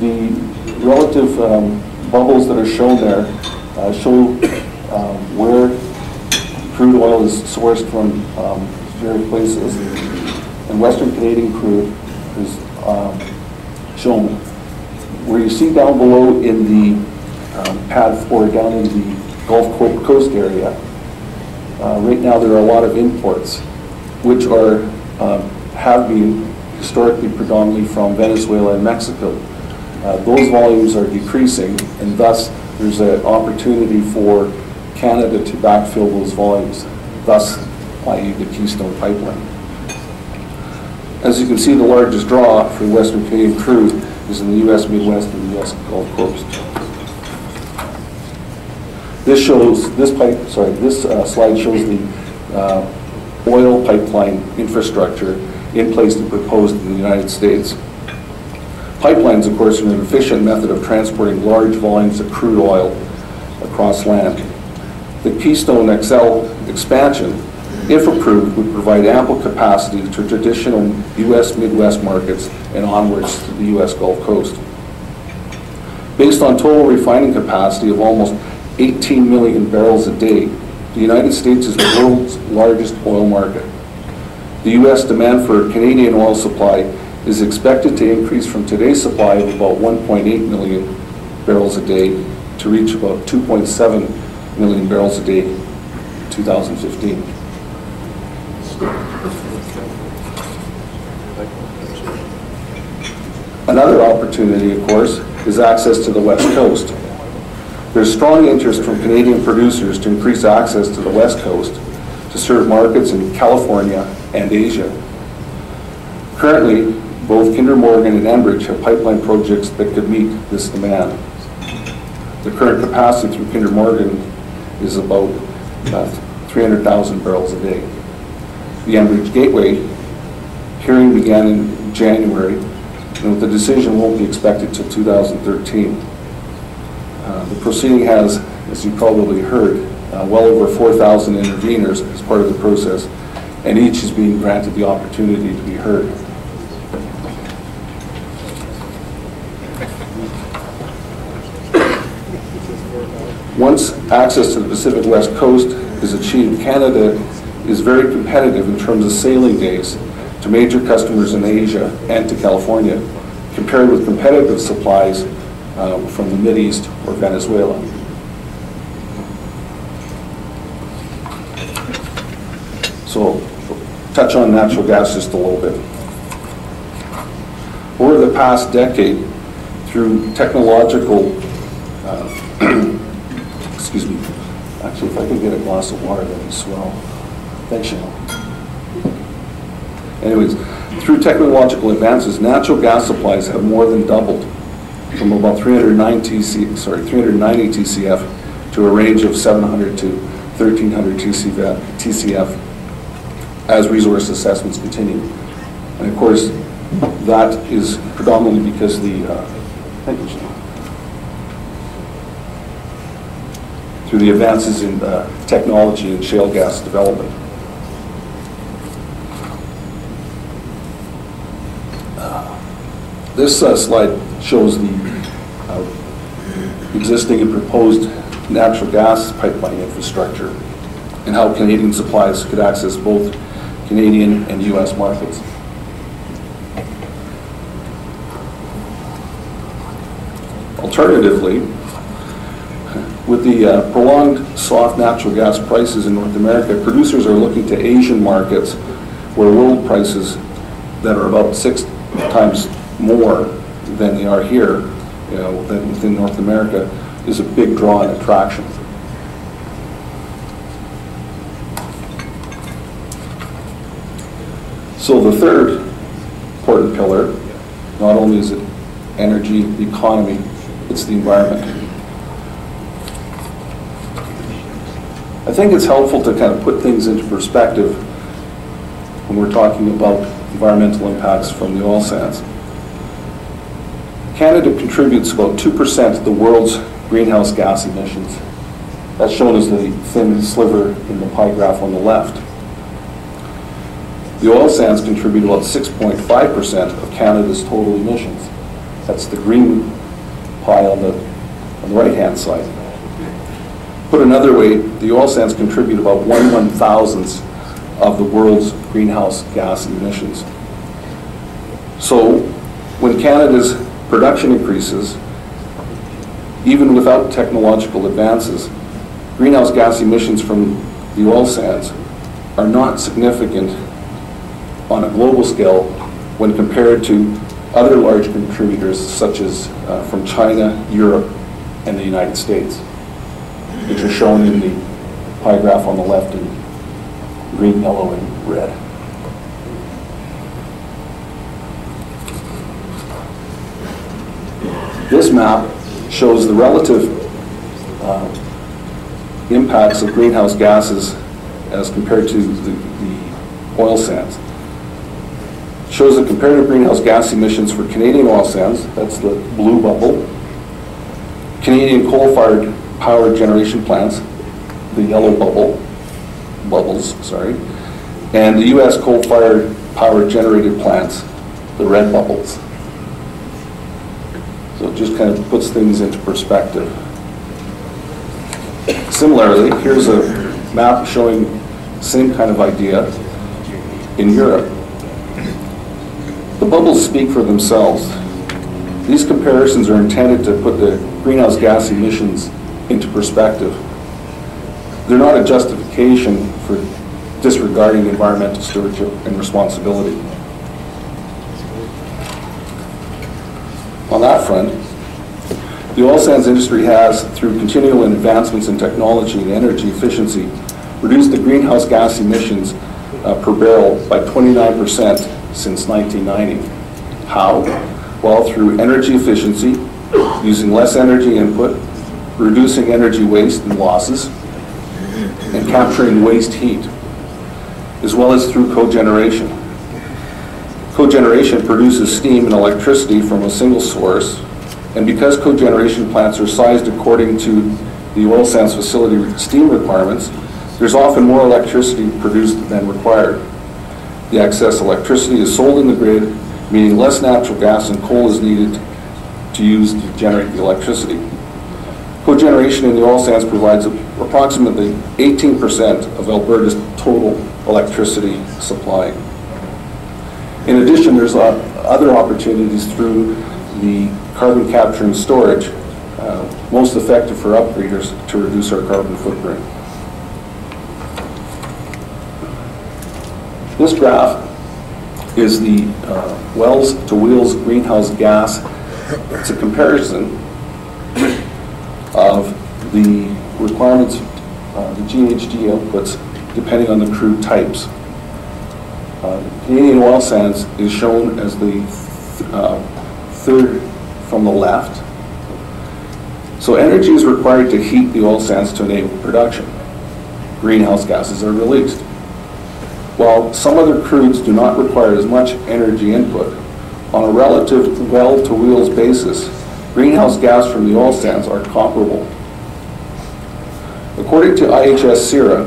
The relative bubbles that are shown there show where crude oil is sourced from various places. And Western Canadian crude is shown. Where you see down below in the pad 4, down in the Gulf Coast area, right now there are a lot of imports, which are have been historically predominantly from Venezuela and Mexico. Those volumes are decreasing, and thus there's an opportunity for Canada to backfill those volumes, thus i.e. the Keystone Pipeline. As you can see, the largest draw for Western Canadian crude is in the U.S. Midwest and the U.S. Gulf Coast. This slide shows the oil pipeline infrastructure in place and proposed in the United States. Pipelines, of course, are an efficient method of transporting large volumes of crude oil across land. The Keystone XL expansion, if approved, would provide ample capacity to traditional U.S. Midwest markets and onwards to the U.S. Gulf Coast. Based on total refining capacity of almost 18 million barrels a day, the United States is the world's largest oil market. The U.S. demand for Canadian oil supply is expected to increase from today's supply of about 1.8 million barrels a day to reach about 2.7 million barrels a day in 2015. Another opportunity, of course, is access to the West Coast. There's strong interest from Canadian producers to increase access to the West Coast to serve markets in California and Asia. Currently, both Kinder Morgan and Enbridge have pipeline projects that could meet this demand. The current capacity through Kinder Morgan is about 300,000 barrels a day. The Enbridge Gateway hearing began in January, and the decision won't be expected till 2013. The proceeding has, as you probably heard, well over 4,000 interveners as part of the process, and each is being granted the opportunity to be heard. Once access to the Pacific West Coast is achieved, Canada is very competitive in terms of sailing days to major customers in Asia and to California, compared with competitive supplies from the Mideast or Venezuela. So, touch on natural gas just a little bit. Over the past decade, through technological, excuse me, actually if I could get a glass of water, that'd be swell. Thanks, Cheryl. Anyways, through technological advances, natural gas supplies have more than doubled from about 390 TCF to a range of 700 to 1,300 TCF as resource assessments continue. And of course, that is predominantly because thank you, Sean, through the advances in technology and shale gas development. This slide shows the existing and proposed natural gas pipeline infrastructure and how Canadian supplies could access both Canadian and U.S. markets. Alternatively, with the prolonged soft natural gas prices in North America, producers are looking to Asian markets where world prices that are about 6 times more than they are here, than within North America, is a big draw and attraction. So the third important pillar, not only is it energy, the economy, it's the environment. I think it's helpful to kind of put things into perspective when we're talking about environmental impacts from the oil sands. Canada contributes about 2% of the world's greenhouse gas emissions. That's shown as the thin sliver in the pie graph on the left. The oil sands contribute about 6.5% of Canada's total emissions. That's the green pie on the right-hand side. Put another way, the oil sands contribute about 1/1000th of the world's greenhouse gas emissions. So, when Canada's production increases, even without technological advances, greenhouse gas emissions from the oil sands are not significant on a global scale when compared to other large contributors such as from China, Europe, and the United States, which are shown in the pie graph on the left in green, yellow, and red. This map shows the relative impacts of greenhouse gases as compared to the oil sands. Shows the comparative greenhouse gas emissions for Canadian oil sands, that's the blue bubble, Canadian coal-fired power generation plants, the yellow bubbles, and the U.S. coal-fired power generated plants, the red bubbles. So it just kind of puts things into perspective. Similarly, here's a map showing the same kind of idea in Europe. The bubbles speak for themselves. These comparisons are intended to put the greenhouse gas emissions into perspective. They're not a justification for disregarding environmental stewardship and responsibility. On that front, the oil sands industry has, through continual advancements in technology and energy efficiency, reduced the greenhouse gas emissions per barrel by 29% since 1990. How? Well, through energy efficiency, using less energy input, reducing energy waste and losses, and capturing waste heat, as well as through cogeneration. Cogeneration produces steam and electricity from a single source, and because cogeneration plants are sized according to the oil sands facility steam requirements, there's often more electricity produced than required. The excess electricity is sold in the grid, meaning less natural gas and coal is needed to use to generate the electricity. Cogeneration in the oil sands provides approximately 18% of Alberta's total electricity supply. In addition, there's other opportunities through the carbon capture and storage, most effective for upgraders to reduce our carbon footprint. This graph is the wells to wheels greenhouse gas. It's a comparison of the requirements, the GHG outputs, depending on the crude types. Canadian oil sands is shown as the third from the left. So energy is required to heat the oil sands to enable production. Greenhouse gases are released. While some other crudes do not require as much energy input, on a relative well-to-wheels basis, greenhouse gas from the oil sands are comparable. According to IHS CERA,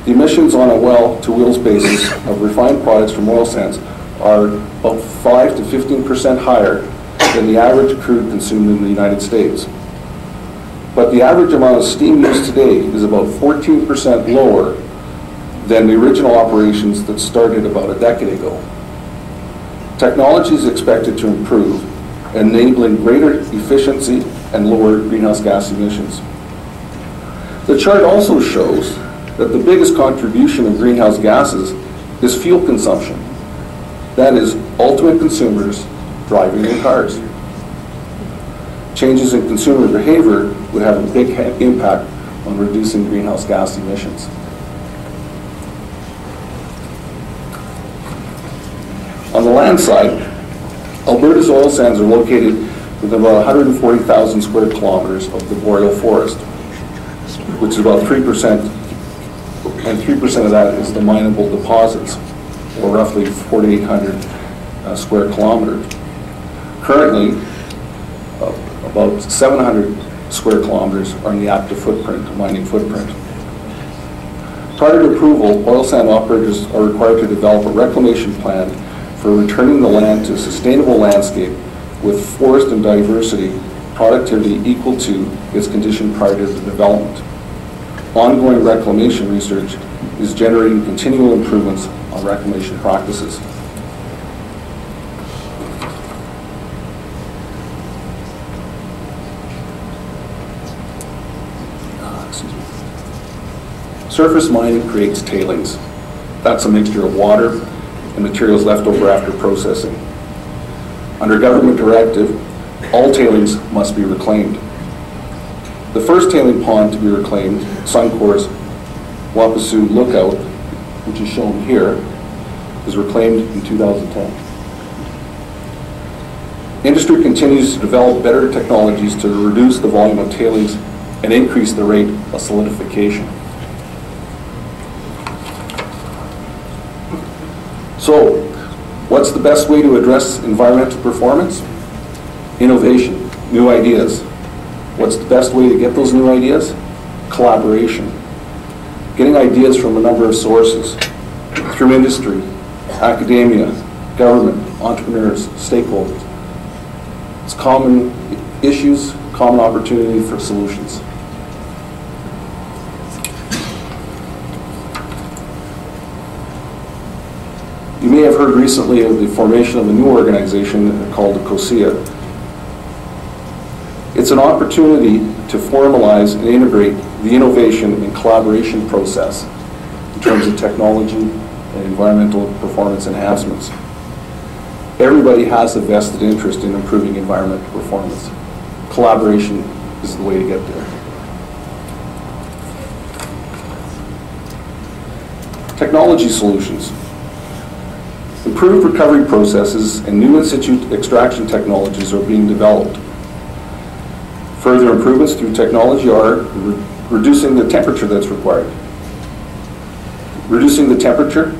the emissions on a well-to-wheels basis of refined products from oil sands are about 5 to 15% higher than the average crude consumed in the United States. But the average amount of steam used today is about 14% lower than the original operations that started about a decade ago. Technology is expected to improve, enabling greater efficiency and lower greenhouse gas emissions. The chart also shows that the biggest contribution of greenhouse gases is fuel consumption. That is, ultimate consumers driving their cars. Changes in consumer behavior would have a big impact on reducing greenhouse gas emissions. On the land side, Alberta's oil sands are located within about 140,000 square kilometers of the boreal forest, which is about 3%, and 3% of that is the mineable deposits, or roughly 4,800 square kilometers. Currently, about 700 square kilometers are in the active footprint, mining footprint. Prior to approval, oil sand operators are required to develop a reclamation plan for returning the land to a sustainable landscape with forest and diversity productivity equal to its condition prior to the development. Ongoing reclamation research is generating continual improvements on reclamation practices. Surface mining creates tailings. That's a mixture of water and materials left over after processing. Under government directive, all tailings must be reclaimed. The first tailing pond to be reclaimed, Suncor's Wapasu Lookout, which is shown here, is reclaimed in 2010. Industry continues to develop better technologies to reduce the volume of tailings and increase the rate of solidification. So, what's the best way to address environmental performance? Innovation, new ideas. What's the best way to get those new ideas? Collaboration. Getting ideas from a number of sources, through industry, academia, government, entrepreneurs, stakeholders. It's common issues, common opportunity for solutions. You may have heard recently of the formation of a new organization called the COSIA. It's an opportunity to formalize and integrate the innovation and collaboration process in terms of technology and environmental performance enhancements. Everybody has a vested interest in improving environmental performance. Collaboration is the way to get there. Technology solutions. Improved recovery processes and new in-situ extraction technologies are being developed. Further improvements through technology are reducing the temperature that's required. Reducing the temperature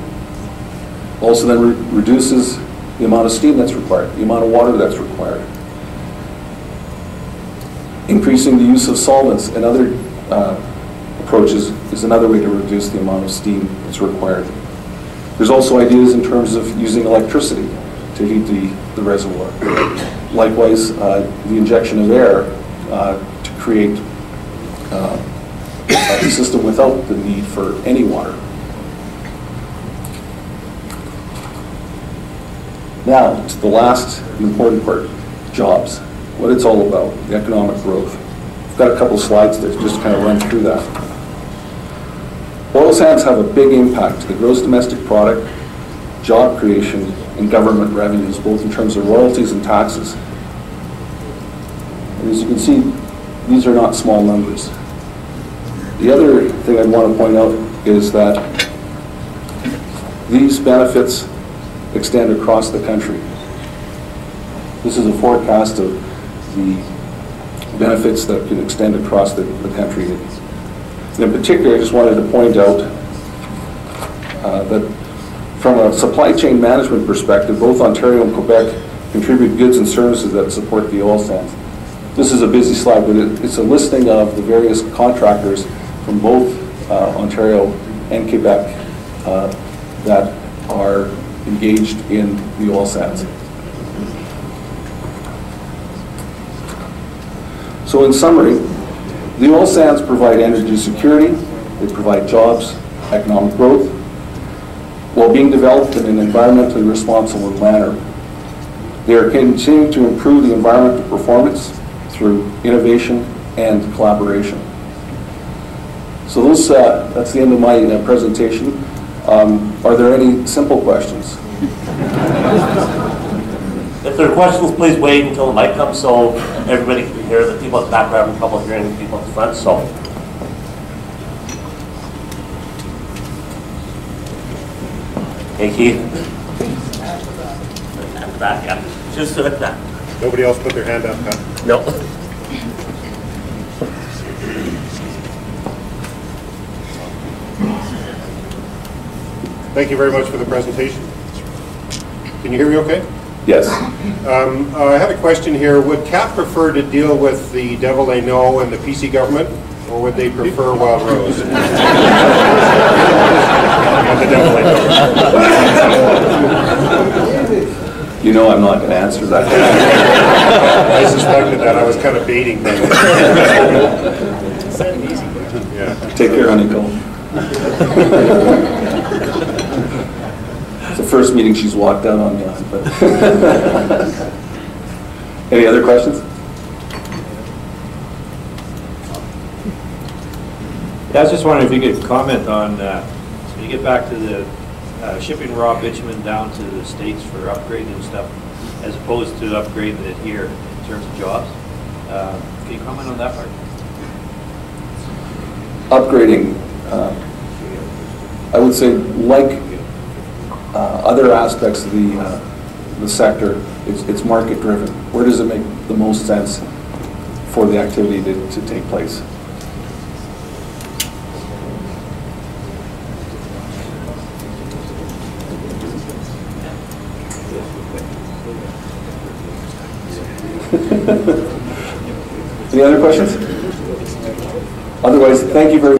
also then reduces the amount of steam that's required, the amount of water that's required. Increasing the use of solvents and other approaches is another way to reduce the amount of steam that's required. There's also ideas in terms of using electricity to heat the reservoir. Likewise, the injection of air to create a system without the need for any water. Now, to the last important part, jobs. What it's all about, the economic growth. I've got a couple slides that just kind of run through that. Oil sands have a big impact to the gross domestic product, job creation, and government revenues, both in terms of royalties and taxes. And as you can see, these are not small numbers. The other thing I want to point out is that these benefits extend across the country. This is a forecast of the benefits that can extend across the country. And in particular, I just wanted to point out that from a supply chain management perspective, both Ontario and Quebec contribute goods and services that support the oil sands. This is a busy slide, but it's a listing of the various contractors from both Ontario and Quebec that are engaged in the oil sands. So in summary, the oil sands provide energy security, they provide jobs, economic growth, while being developed in an environmentally responsible manner. They are continuing to improve the environmental performance through innovation and collaboration. So that's the end of my presentation. Are there any simple questions? If there are questions, please wait until the mic comes so everybody can hear. The people at the back are having trouble hearing the people at the front. So, hey Keith. At the back, yeah. Just at that. Nobody else put their hand up, huh? No. Thank you very much for the presentation. Can you hear me okay? Yes. I had a question here. Would CAP prefer to deal with the devil they know and the PC government, or would they prefer Wild Rose? And the devil they know. You know I'm not going to answer that. I suspected that. I was kind of baiting things. Yeah. Take care, honeycomb. It's the first meeting she's walked out on me on. But any other questions? Yeah, I was just wondering if you could comment on, when you get back to the shipping raw bitumen down to the States for upgrading and stuff, as opposed to upgrading it here in terms of jobs. Can you comment on that part? Upgrading, I would say, like other aspects of the sector, it's market driven. Where does it make the most sense for the activity to take place? Any other questions? Otherwise, thank you very much.